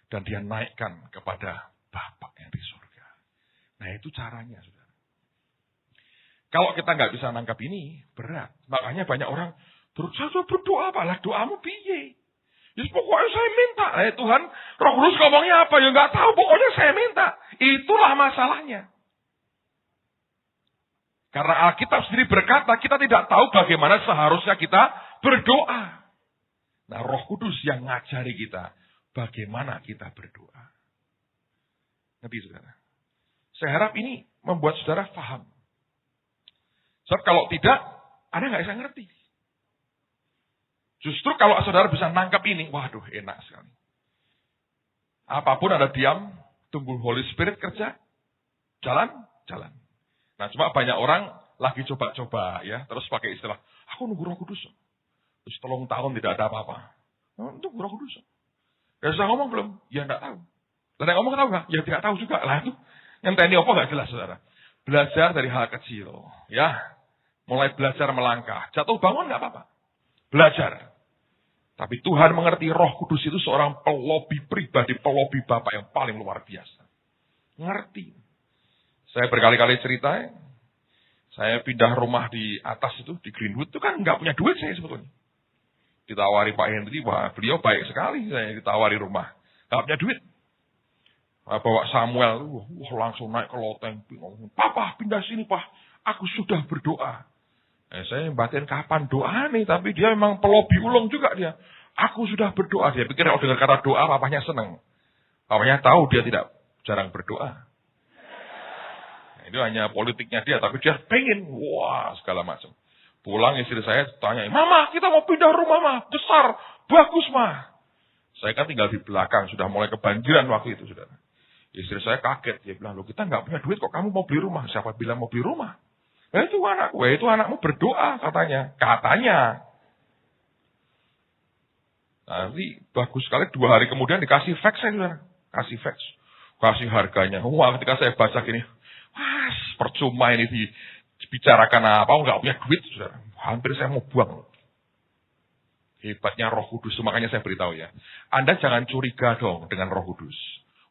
Dan dia naikkan kepada Bapa yang di surga. Nah itu caranya, saudara. Kalau kita nggak bisa nangkap ini, berat. Makanya banyak orang, saya berdoa apalah, doamu piye? Ya pokoknya saya minta. Tuhan, Roh Kudus ngomongnya apa? Ya nggak tahu, pokoknya saya minta. Itulah masalahnya. Karena Alkitab sendiri berkata, kita tidak tahu bagaimana seharusnya kita berdoa. Nah, Roh Kudus yang ngajari kita bagaimana kita berdoa. Ngerti, saudara? Saya harap ini membuat saudara paham. Sebab kalau tidak, Anda nggak bisa ngerti. Justru kalau saudara bisa nangkap ini, waduh enak sekali. Apapun Anda diam, tunggu Holy Spirit kerja, jalan. Nah, cuma banyak orang lagi coba-coba ya, terus pakai istilah, aku nunggu Roh Kudus. Terus 3 tahun tidak ada apa-apa. Nunggu Roh Kudus. Ya sudah ngomong belum? Ya enggak tahu. Lah yang ngomong tahu nggak? Ya tidak tahu juga. Lah itu ngenteni apa nggak jelas, saudara. Belajar dari hal kecil, ya. Mulai belajar melangkah. Jatuh bangun nggak apa-apa. Belajar. Tapi Tuhan mengerti Roh Kudus itu seorang pelobi pribadi, pelobi Bapa yang paling luar biasa. Ngerti. Saya berkali-kali cerita, saya pindah rumah di atas itu, di Greenwood itu kan nggak punya duit saya sebetulnya. Ditawari Pak Henry, wah beliau baik sekali, saya ditawari rumah. Nggak punya duit. Bawa Samuel, langsung naik ke loteng. Papa pindah sini Pak, aku sudah berdoa. Saya batin kapan doa nih, tapi dia memang pelobi ulung juga dia. Aku sudah berdoa, dia pikir kalau dengar kata doa, papanya senang. Papanya tahu dia tidak jarang berdoa. Itu hanya politiknya dia, tapi dia pengen, wah segala macam. Pulang istri saya tanya, Mama kita mau pindah rumah mah, besar, bagus mah. Saya kan tinggal di belakang, sudah mulai kebanjiran waktu itu saudara. Istri saya kaget, dia bilang, loh kita nggak punya duit kok kamu mau beli rumah. Siapa bilang mau beli rumah? Itu anakmu berdoa katanya. Nanti bagus sekali 2 hari kemudian dikasih fax saya saudara. Kasih fax. Kasih harganya. Wah ketika saya baca gini, percuma ini dibicarakan apa, nggak punya duit saudara. Hampir saya mau buang. Hebatnya Roh Kudus, makanya saya beritahu ya. Anda jangan curiga dong dengan Roh Kudus.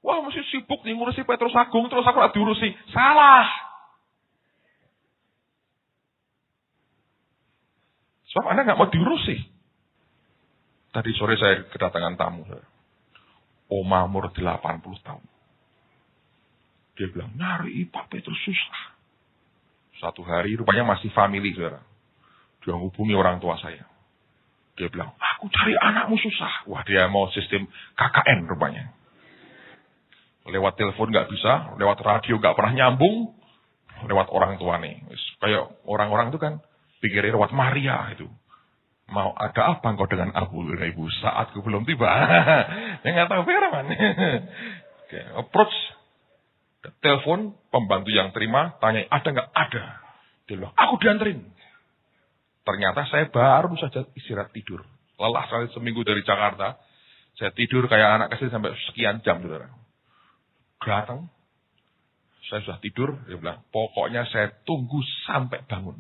Wah mesti sibuk nih ngurusi Petrus Agung, terus aku nggak diurusi. Salah. Sebab Anda nggak mau diurusi. Tadi sore saya kedatangan tamu. Oma umur 80 tahun. Dia bilang, nyari Pak Petrus susah. Satu hari rupanya masih family, saudara. Dia hubungi orang tua saya. Dia bilang, aku cari anakmu susah. Wah dia mau sistem KKN rupanya. Lewat telepon nggak bisa, lewat radio nggak pernah nyambung. Lewat orang tua nih. Kayak orang-orang itu kan pikirnya lewat Maria itu. Mau ada apa engkau dengan aku, ibu? Saatku belum tiba. Ya nggak tahu Firman. Oke, approach. Telepon, pembantu yang terima, tanya, ada nggak? Ada. Dia bilang, aku dianterin. Ternyata saya baru saja istirahat tidur. Lelah sekali seminggu dari Jakarta. Saya tidur kayak anak kecil sampai sekian jam, saudara. Datang. Saya sudah tidur. Dia bilang, pokoknya saya tunggu sampai bangun.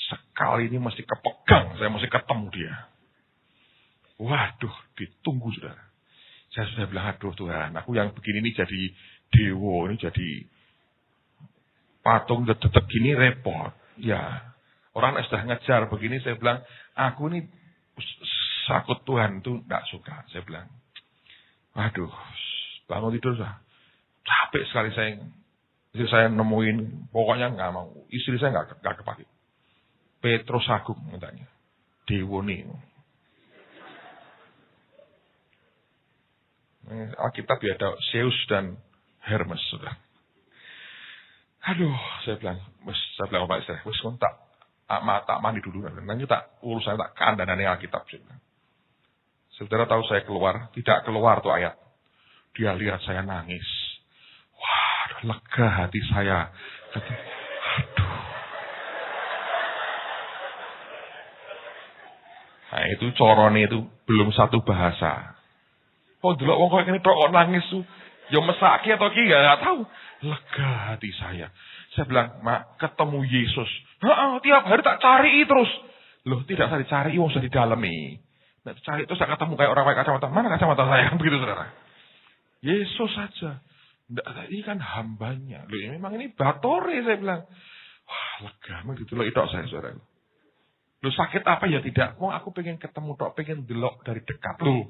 Sekali ini mesti kepegang, saya mesti ketemu dia. Waduh, ditunggu saudara. Saya sudah bilang, aduh Tuhan, aku yang begini ini jadi dewa, ini jadi patung detek gini repot. Ya, orang sudah ngejar begini, saya bilang, aku ini sakut Tuhan itu tidak suka. Saya bilang, waduh, bangun tidur sudah. Capek sekali saya nemuin, pokoknya nggak mau. Istri saya nggak kepake. Petrus Agung katanya. Dewa nih. Alkitab ya ada Zeus dan Hermes sudah. Aduh, saya bilang Pak Istri, wis kon tak mandi dulu. Nanti tak urusan tak kandanane Alkitab. Saudara tahu saya keluar, tidak keluar tuh ayat. Dia lihat saya nangis. Wah, lega hati saya. Aduh. Nah itu corone itu belum satu bahasa. Oh delok wong kok ngene tok nangis tuh. Ya mesake atau ki enggak tahu. Lega hati saya. Saya bilang, "Mak, ketemu Yesus." Heeh, tiap hari tak cari terus. Loh, tidak usah dicari, wong sudah di dalemi. Nek cari terus tak ketemu kayak orang pakai kacamata. Mana kacamata saya? Begitu Saudara. Yesus saja. Nggak, ini kan hambanya. Loh, memang ini batore saya bilang. Wah, lega begitu loh itu saya Saudara. Lu sakit apa ya tidak? Mau aku pengen ketemu tok, pengen delok dari dekat lu.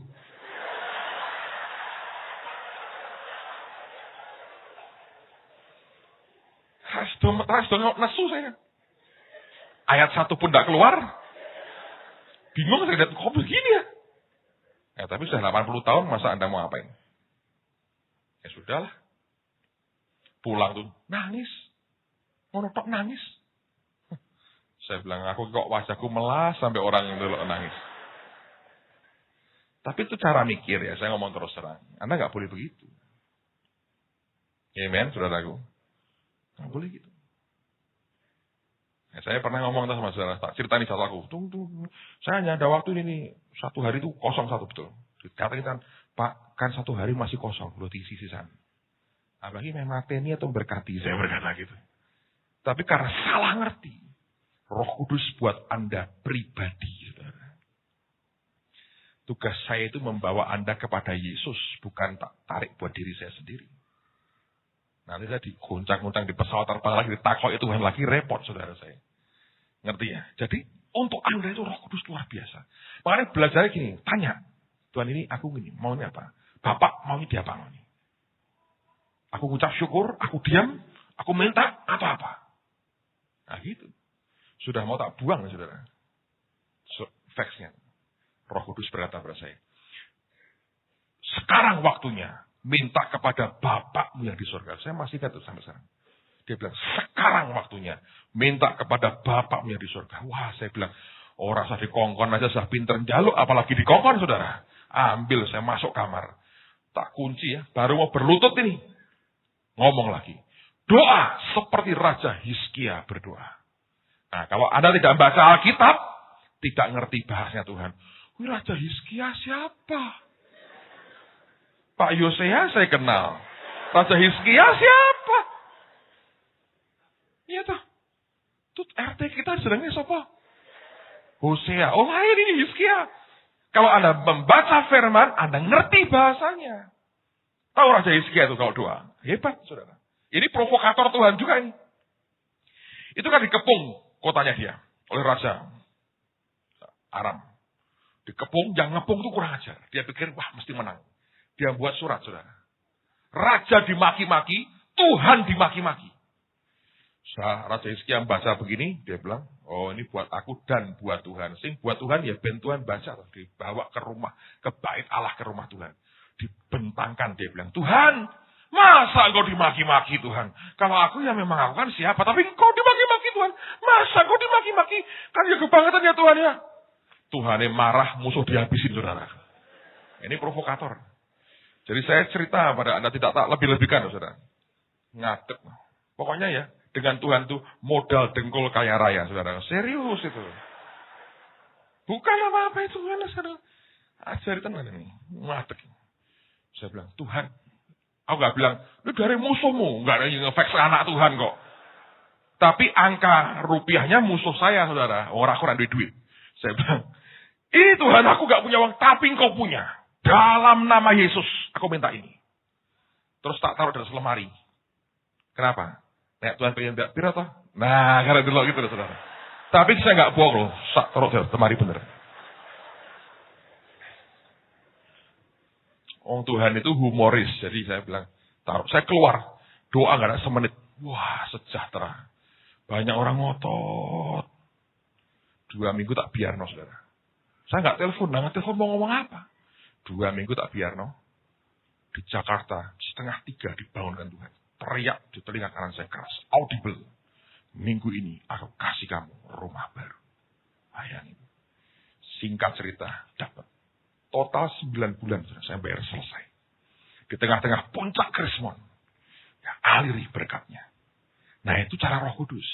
Has dong nesu saya. Ayat 1 pun tidak keluar. Bingung saya lihat, kok begini ya? Tapi sudah 80 tahun, masa Anda mau apain? Ya sudahlah. Pulang tuh, nangis. Monotok nangis. Saya bilang, aku kok wajahku melas sampai orang itu nangis. Tapi itu cara mikir ya, saya ngomong terus terang. Anda nggak boleh begitu. Amen, saudaraku. Nggak boleh gitu. Ya, saya pernah ngomong sama saudara, tak cerita nih satu aku. Tunggu. Saya hanya ada waktu ini, 1 hari itu kosong 1 betul. Dikatakan, Pak, kan 1 hari masih kosong, belum diisi sisaan. Apalagi memang mateni atau berkati, saya berkata gitu. Tapi karena salah ngerti, Roh Kudus buat Anda pribadi, saudara. Tugas saya itu membawa Anda kepada Yesus, bukan tak tarik buat diri saya sendiri. Nanti saya diguncang-guncang di pesawat terbang lagi, ditakok itu Tuhan lagi, repot saudara saya. Ngerti ya? Jadi untuk Anda itu Roh Kudus luar biasa. Makanya belajarnya gini, tanya, Tuhan ini aku gini, maunya apa? Bapak maunya dia apa? Maunya? Aku ucap syukur, aku diam, aku minta, atau apa? Nah gitu. Sudah mau tak buang, saudara. Facts-nya. Roh Kudus berkata pada saya. Sekarang waktunya. Minta kepada Bapakmu yang di surga. Saya masih ingat itu sampai sekarang. Dia bilang, sekarang waktunya. Minta kepada Bapakmu yang di surga. Wah, saya bilang, rasa dikongkon aja sudah pinter jaluk. Apalagi dikongkon, saudara. Ambil, saya masuk kamar. Tak kunci ya. Baru mau berlutut ini. Ngomong lagi. Doa seperti Raja Hizkia berdoa. Nah, kalau Anda tidak baca Alkitab, tidak ngerti bahasanya Tuhan. Wih, Raja Hizkia siapa? Pak Yosea saya kenal. Raja Hizkia siapa? Iya toh. Tuh RT kita sedangnya siapa? Hosea. Oh lain ini Hizkia. Kalau Anda membaca firman, Anda ngerti bahasanya. Tahu Raja Hizkia itu kalau doa. Hebat, saudara. Ini provokator Tuhan juga ini. Itu kan dikepung kotanya dia oleh Raja Aram. Dikepung, yang ngepung itu kurang ajar. Dia pikir, wah mesti menang. Dia buat surat, saudara. Raja dimaki-maki, Tuhan dimaki-maki. Raja Hizkia baca begini, dia bilang, oh ini buat aku dan buat Tuhan. Sing buat Tuhan ya ben Tuhan baca. Dibawa ke rumah, ke bait Allah ke rumah Tuhan. Dibentangkan, dia bilang, Tuhan, masa engkau dimaki-maki Tuhan? Kalau aku ya memang aku kan siapa, tapi engkau dimaki-maki Tuhan. Masa engkau dimaki-maki? Kan ya kebangetan ya Tuhan ya. Tuhan yang marah, musuh dihabisin, saudara. Ini provokator. Jadi saya cerita pada Anda tidak tak lebih-lebihkan, saudara. Ngadep. Pokoknya ya, dengan Tuhan itu modal dengkul kaya raya, saudara. Serius itu. Bukan apa-apa itu, saudara. Ajari teman ini. Ngadep. Saya bilang, Tuhan. Aku gak bilang, lu dari musuhmu. Gak ada yang ngefeks anak Tuhan kok. Tapi angka rupiahnya musuh saya, saudara. Orang-orang duit. Saya bilang, ini Tuhan aku gak punya uang, tapi engkau punya. Dalam nama Yesus, aku minta ini. Terus tak taruh dalam lemari. Kenapa? Nek Tuhan pengen biar toh? Nah, karena dulu gitu saudara. Tapi saya gak bohong loh, tak taruh dalam lemari bener. Tuhan itu humoris, jadi saya bilang, taruh. Saya keluar, doa gak ada semenit. Wah, sejahtera. Banyak orang ngotot. 2 minggu tak biar no, saudara. Saya nggak telepon, mau ngomong apa. 2 minggu tak biar no. Di Jakarta, 2:30 dibangunkan Tuhan. Teriak di telinga kanan saya keras, audible. Minggu ini aku kasih kamu rumah baru. Bayangin. Singkat cerita, dapat. Total 9 bulan saya bayar selesai. Di tengah-tengah puncak Krismon. Ya, aliri berkatnya. Nah itu cara Roh Kudus.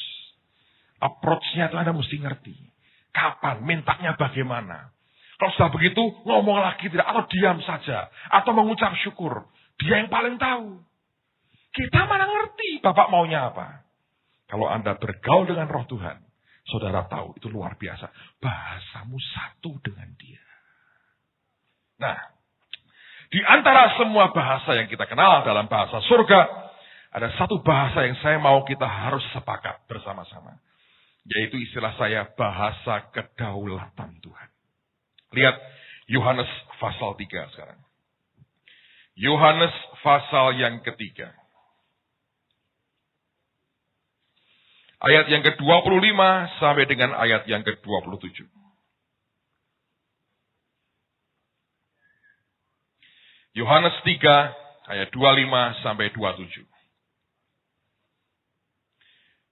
Approach-nya itu Anda mesti ngerti. Kapan, mintanya bagaimana. Kalau sudah begitu, ngomong lagi tidak, atau diam saja. Atau mengucap syukur. Dia yang paling tahu. Kita mana ngerti Bapak maunya apa. Kalau Anda bergaul dengan Roh Tuhan, saudara tahu, itu luar biasa. Bahasamu satu dengan dia. Nah, di antara semua bahasa yang kita kenal dalam bahasa surga, ada satu bahasa yang saya mau kita harus sepakat bersama-sama. Yaitu istilah saya bahasa kedaulatan Tuhan. Lihat Yohanes pasal 3 sekarang. Yohanes pasal yang ketiga. ayat yang ke-25 sampai dengan ayat yang ke-27. Yohanes 3 ayat 25 sampai 27.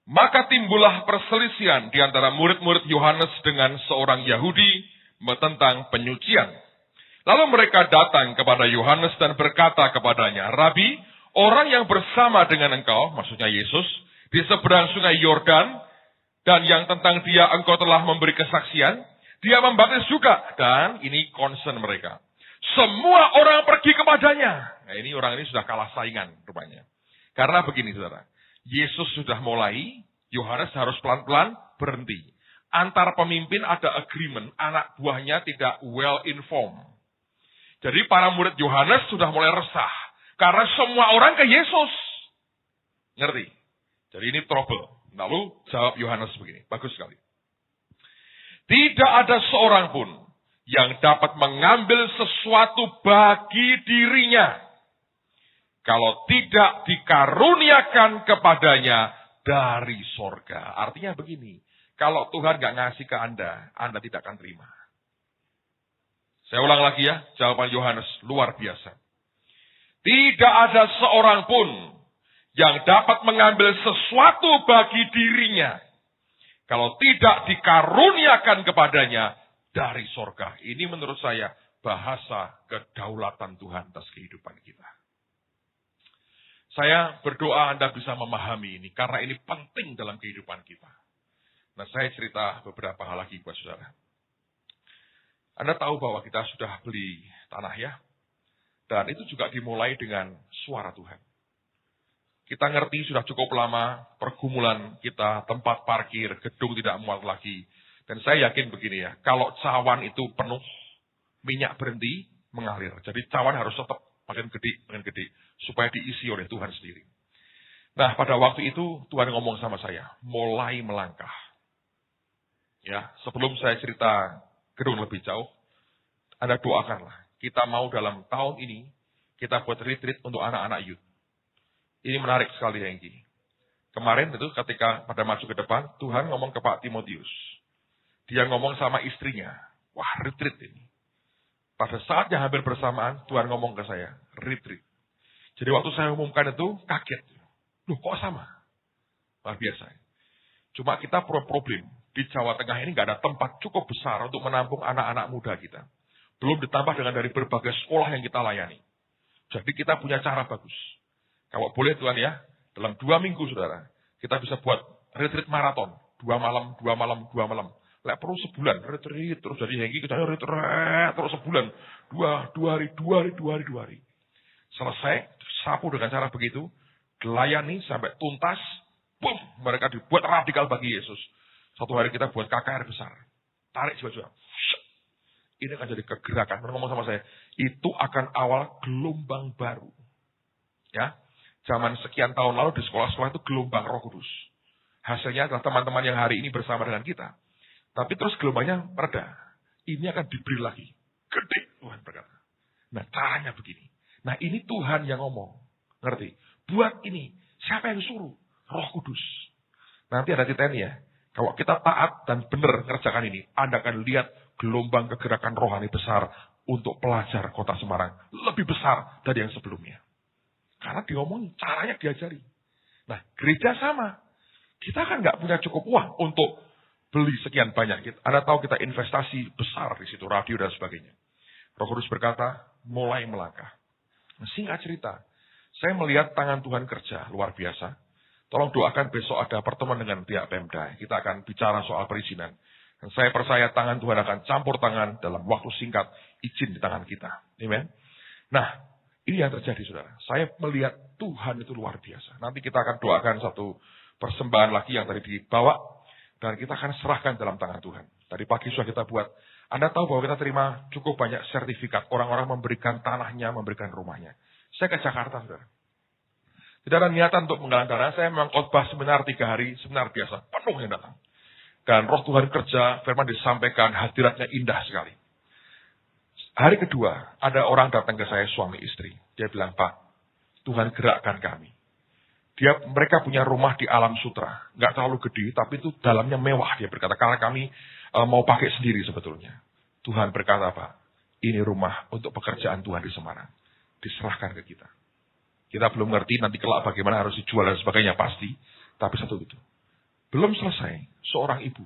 Maka timbullah perselisihan di antara murid-murid Yohanes dengan seorang Yahudi tentang penyucian. Lalu mereka datang kepada Yohanes dan berkata kepadanya, Rabi, orang yang bersama dengan engkau, maksudnya Yesus, di seberang sungai Yordan, dan yang tentang dia engkau telah memberi kesaksian, dia membaptis juga. Dan ini concern mereka. Semua orang pergi kepadanya. Nah, ini orang ini sudah kalah saingan rupanya. Karena begini saudara, Yesus sudah mulai, Yohanes harus pelan-pelan berhenti. Antar pemimpin ada agreement, anak buahnya tidak well informed. Jadi para murid Yohanes sudah mulai resah. Karena semua orang ke Yesus. Ngerti? Jadi ini trouble. Lalu jawab Yohanes begini, bagus sekali. Tidak ada seorang pun yang dapat mengambil sesuatu bagi dirinya, kalau tidak dikaruniakan kepadanya dari sorga. Artinya begini, kalau Tuhan gak ngasih ke Anda tidak akan terima. Saya ulang lagi ya, jawaban Yohanes luar biasa. Tidak ada seorang pun yang dapat mengambil sesuatu bagi dirinya, kalau tidak dikaruniakan kepadanya dari sorga. Ini menurut saya bahasa kedaulatan Tuhan atas kehidupan kita. Saya berdoa Anda bisa memahami ini, karena ini penting dalam kehidupan kita. Nah, saya cerita beberapa hal lagi buat saudara. Anda tahu bahwa kita sudah beli tanah ya, dan itu juga dimulai dengan suara Tuhan. Kita ngerti sudah cukup lama, pergumulan kita, tempat parkir, gedung tidak muat lagi. Dan saya yakin begini ya, kalau cawan itu penuh, minyak berhenti mengalir. Jadi cawan harus tetap makin gede, supaya diisi oleh Tuhan sendiri. Nah, pada waktu itu Tuhan ngomong sama saya, mulai melangkah. Ya, sebelum saya cerita gedung lebih jauh, Anda doakanlah. Kita mau dalam tahun ini, kita buat retreat untuk anak-anak youth. Ini menarik sekali Hengki. Kemarin itu ketika pada maju ke depan, Tuhan ngomong ke Pak Timotius. Dia ngomong sama istrinya, wah retreat ini. Pada saat yang hampir bersamaan, Tuhan ngomong ke saya, retreat. Jadi waktu saya umumkan itu, kaget. Loh kok sama? Luar biasa. Cuma kita problem. Di Jawa Tengah ini nggak ada tempat cukup besar untuk menampung anak-anak muda kita. Belum ditambah dengan dari berbagai sekolah yang kita layani. Jadi kita punya cara bagus. Kalau boleh Tuhan ya, dalam 2 minggu saudara, kita bisa buat retreat maraton. 2 malam. Lek perlu sebulan, retreat terus jadi Hengki, kita retreat terus sebulan. 2 hari. Selesai, sapu dengan cara begitu, dilayani sampai tuntas, boom, mereka dibuat radikal bagi Yesus. Satu hari kita buat KKR besar. Tarik jiwa-jiwa. Ini akan jadi kegerakan. Mereka ngomong sama saya, itu akan awal gelombang baru. Ya, zaman sekian tahun lalu di sekolah-sekolah itu gelombang Roh Kudus. Hasilnya adalah teman-teman yang hari ini bersama dengan kita. Tapi terus gelombangnya mereda. Ini akan diberi lagi. Gede, Tuhan berkata. Nah, caranya begini. Nah, ini Tuhan yang ngomong. Ngerti? Buat ini. Siapa yang suruh? Roh Kudus. Nanti ada titeni ya. Kalau kita taat dan benar ngerjakan ini, Anda akan lihat gelombang kegerakan rohani besar untuk pelajar kota Semarang. Lebih besar dari yang sebelumnya. Karena diomongin, caranya diajari. Nah, gereja sama. Kita kan nggak punya cukup uang untuk beli sekian banyak. Anda tahu kita investasi besar di situ, radio dan sebagainya. Roh Kudus berkata, mulai melangkah. Singkat cerita, saya melihat tangan Tuhan kerja luar biasa. Tolong doakan besok ada pertemuan dengan pihak Pemda. Kita akan bicara soal perizinan. Dan saya percaya tangan Tuhan akan campur tangan dalam waktu singkat, izin di tangan kita. Amen. Nah, ini yang terjadi saudara. Saya melihat Tuhan itu luar biasa. Nanti kita akan doakan satu persembahan lagi yang tadi dibawa. Dan kita akan serahkan dalam tangan Tuhan. Tadi pagi sudah kita buat. Anda tahu bahwa kita terima cukup banyak sertifikat. Orang-orang memberikan tanahnya, memberikan rumahnya. Saya ke Jakarta, saudara. Tidak ada niatan untuk menggalang dana. Saya memang khotbah seminar 3 hari, seminar biasa. Penuh yang datang. Dan roh Tuhan kerja, firman disampaikan, hadiratnya indah sekali. Hari kedua, ada orang datang ke saya, suami istri. Dia bilang, Pak, Tuhan gerakkan kami. Mereka punya rumah di Alam Sutra. Nggak terlalu gede, tapi itu dalamnya mewah. Dia berkata, karena kami mau pakai sendiri sebetulnya. Tuhan berkata apa? Ini rumah untuk pekerjaan Tuhan di Semarang. Diserahkan ke kita. Kita belum ngerti nanti kelak bagaimana harus dijual dan sebagainya pasti. Tapi satu itu. Belum selesai, seorang ibu.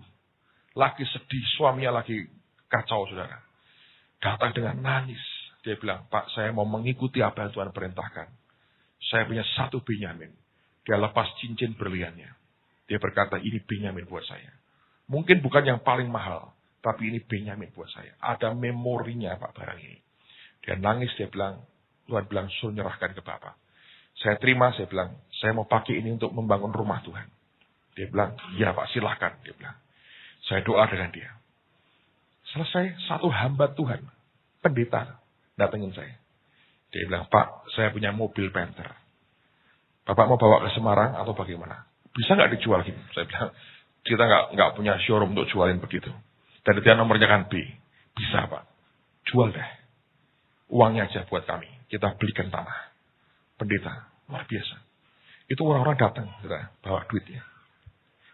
Lagi sedih, suaminya lagi kacau, saudara. Datang dengan nangis. Dia bilang, Pak, saya mau mengikuti apa yang Tuhan perintahkan. Saya punya satu Benyamin. Dia lepas cincin berliannya. Dia berkata, ini Benyamin buat saya. Mungkin bukan yang paling mahal, tapi ini Benyamin buat saya. Ada memorinya Pak barang ini. Dia nangis, dia bilang, Tuhan bilang, suruh nyerahkan ke Bapak. Saya terima, saya bilang, saya mau pakai ini untuk membangun rumah Tuhan. Dia bilang, ya Pak, silahkan. Dia bilang, saya doa dengan dia. Selesai, satu hamba Tuhan, pendeta, datengin saya. Dia bilang, Pak, saya punya mobil Panther. Bapak mau bawa ke Semarang atau bagaimana? Bisa nggak dijual gitu? Saya bilang, kita nggak punya showroom untuk jualin begitu. Dan dia nomornya kan B. Bisa Pak, jual deh. Uangnya aja buat kami. Kita belikan tanah. Pendeta, luar biasa. Itu orang-orang datang, bawa duitnya.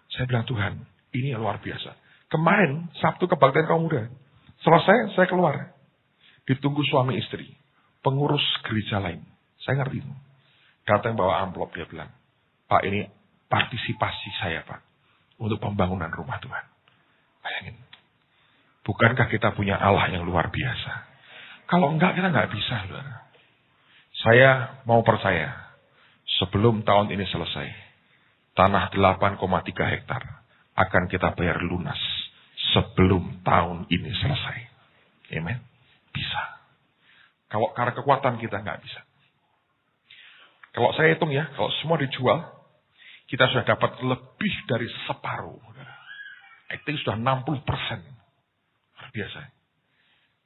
Saya bilang, Tuhan, ini luar biasa. Kemarin, Sabtu kebaktian kaum muda. Selesai, saya keluar. Ditunggu suami istri. Pengurus gereja lain. Saya ngerti itu. Datang bawa amplop, dia bilang, Pak, ini partisipasi saya, Pak. Untuk pembangunan rumah Tuhan. Bayangin. Bukankah kita punya Allah yang luar biasa? Kalau enggak, kita enggak bisa, saudara. Saya mau percaya, sebelum tahun ini selesai, tanah 8,3 hektar akan kita bayar lunas sebelum tahun ini selesai. Amen. Bisa. Kalau karena kekuatan kita nggak bisa. Kalau saya hitung ya, kalau semua dijual, kita sudah dapat lebih dari separuh. I think sudah 60%. Luar biasa.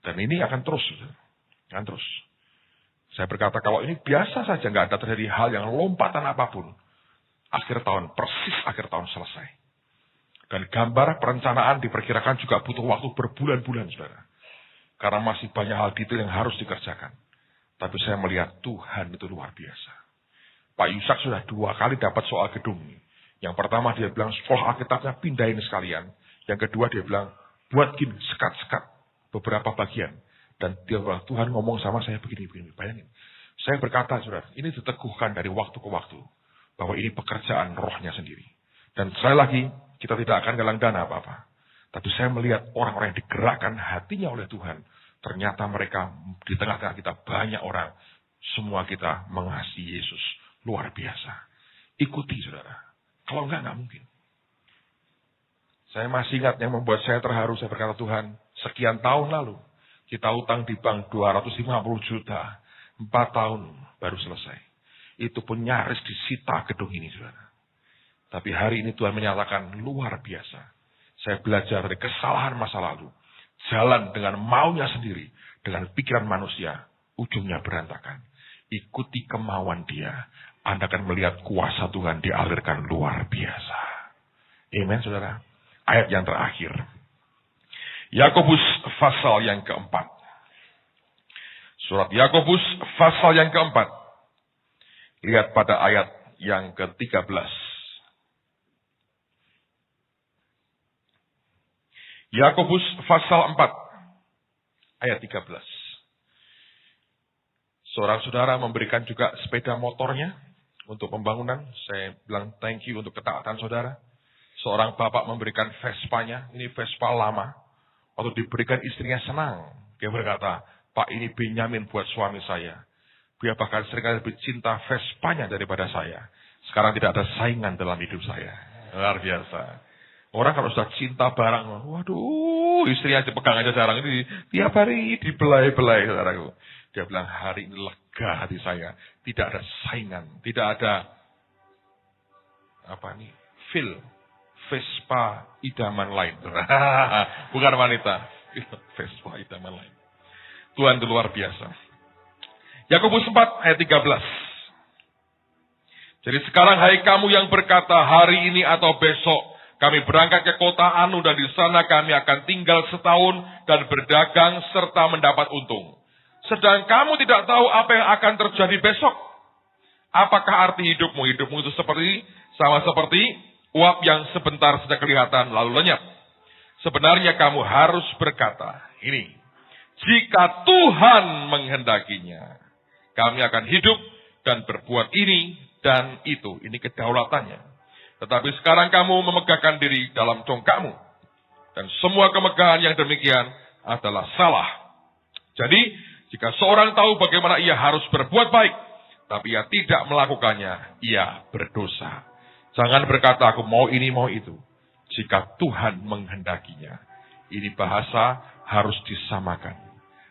Dan ini akan terus. Akan terus. Saya berkata, kalau ini biasa saja, nggak ada terjadi hal yang lompatan apapun. Akhir tahun, persis akhir tahun selesai. Dan gambar perencanaan diperkirakan juga butuh waktu berbulan-bulan, saudara. Karena masih banyak hal detail yang harus dikerjakan. Tapi saya melihat Tuhan itu luar biasa. Pak Yusak sudah 2 kali dapat soal gedung ini. Yang pertama dia bilang, sekolah Alkitabnya pindahin sekalian. Yang kedua dia bilang, buat gini, sekat-sekat beberapa bagian. Dan dia bilang, Tuhan ngomong sama saya begini-begini. Bayangin. Saya berkata, saudara, ini diteguhkan dari waktu ke waktu. Bahwa ini pekerjaan rohnya sendiri. Dan sekali lagi, kita tidak akan galang dana apa-apa. Tapi saya melihat orang-orang yang digerakkan hatinya oleh Tuhan. Ternyata mereka, di tengah-tengah kita banyak orang. Semua kita mengasihi Yesus. Luar biasa. Ikuti, saudara. Kalau enggak mungkin. Saya masih ingat yang membuat saya terharu. Saya berkata, Tuhan, sekian tahun lalu. Kita utang di bank 250 juta. 4 tahun baru selesai. Itu pun nyaris disita gedung ini, saudara. Tapi hari ini Tuhan menyatakan luar biasa. Saya belajar dari kesalahan masa lalu. Jalan dengan maunya sendiri. Dengan pikiran manusia. Ujungnya berantakan. Ikuti kemauan dia. Anda akan melihat kuasa Tuhan dialirkan luar biasa. Amen, saudara. Ayat yang terakhir. Yakobus pasal yang keempat. Surat Yakobus pasal yang keempat. Lihat pada ayat yang ke-13. Yakobus pasal 4 ayat 13. Seorang saudara memberikan juga sepeda motornya untuk pembangunan. Saya bilang thank you untuk ketaatan saudara. Seorang bapak memberikan Vespanya. Ini Vespa lama. Waktu diberikan istrinya senang. Dia berkata, Pak, ini Benyamin buat suami saya. Dia bahkan seringkali lebih cinta Vespanya daripada saya. Sekarang tidak ada saingan dalam hidup saya. Luar biasa. Orang kalau sudah cinta barang, waduh, istri aja pegang aja jarang ini. Tiap hari dibelai-belai, saudaraku. Dia bilang, hari ini lega hati saya. Tidak ada saingan. Tidak ada, Vespa idaman lain. Bukan wanita. Vespa idaman lain. Tuhan itu luar biasa. Yakobus 4 ayat 13. Jadi sekarang hai kamu yang berkata hari ini atau besok kami berangkat ke kota Anu dan di sana kami akan tinggal setahun dan berdagang serta mendapat untung. Sedang kamu tidak tahu apa yang akan terjadi besok. Apakah arti hidupmu? Hidupmu itu sama seperti uap yang sebentar saja kelihatan lalu lenyap. Sebenarnya kamu harus berkata, ini, jika Tuhan menghendakinya, kami akan hidup dan berbuat ini dan itu. Ini kedaulatannya. Tetapi sekarang kamu memegahkan diri dalam congkakmu. Dan semua kemegahan yang demikian adalah salah. Jadi, jika seorang tahu bagaimana ia harus berbuat baik, tapi ia tidak melakukannya, ia berdosa. Jangan berkata, aku mau ini, mau itu. Jika Tuhan menghendakinya. Ini bahasa harus disamakan.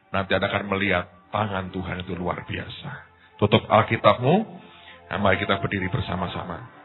Nanti Anda akan melihat tangan Tuhan itu luar biasa. Tutup Alkitabmu, mari kita berdiri bersama-sama.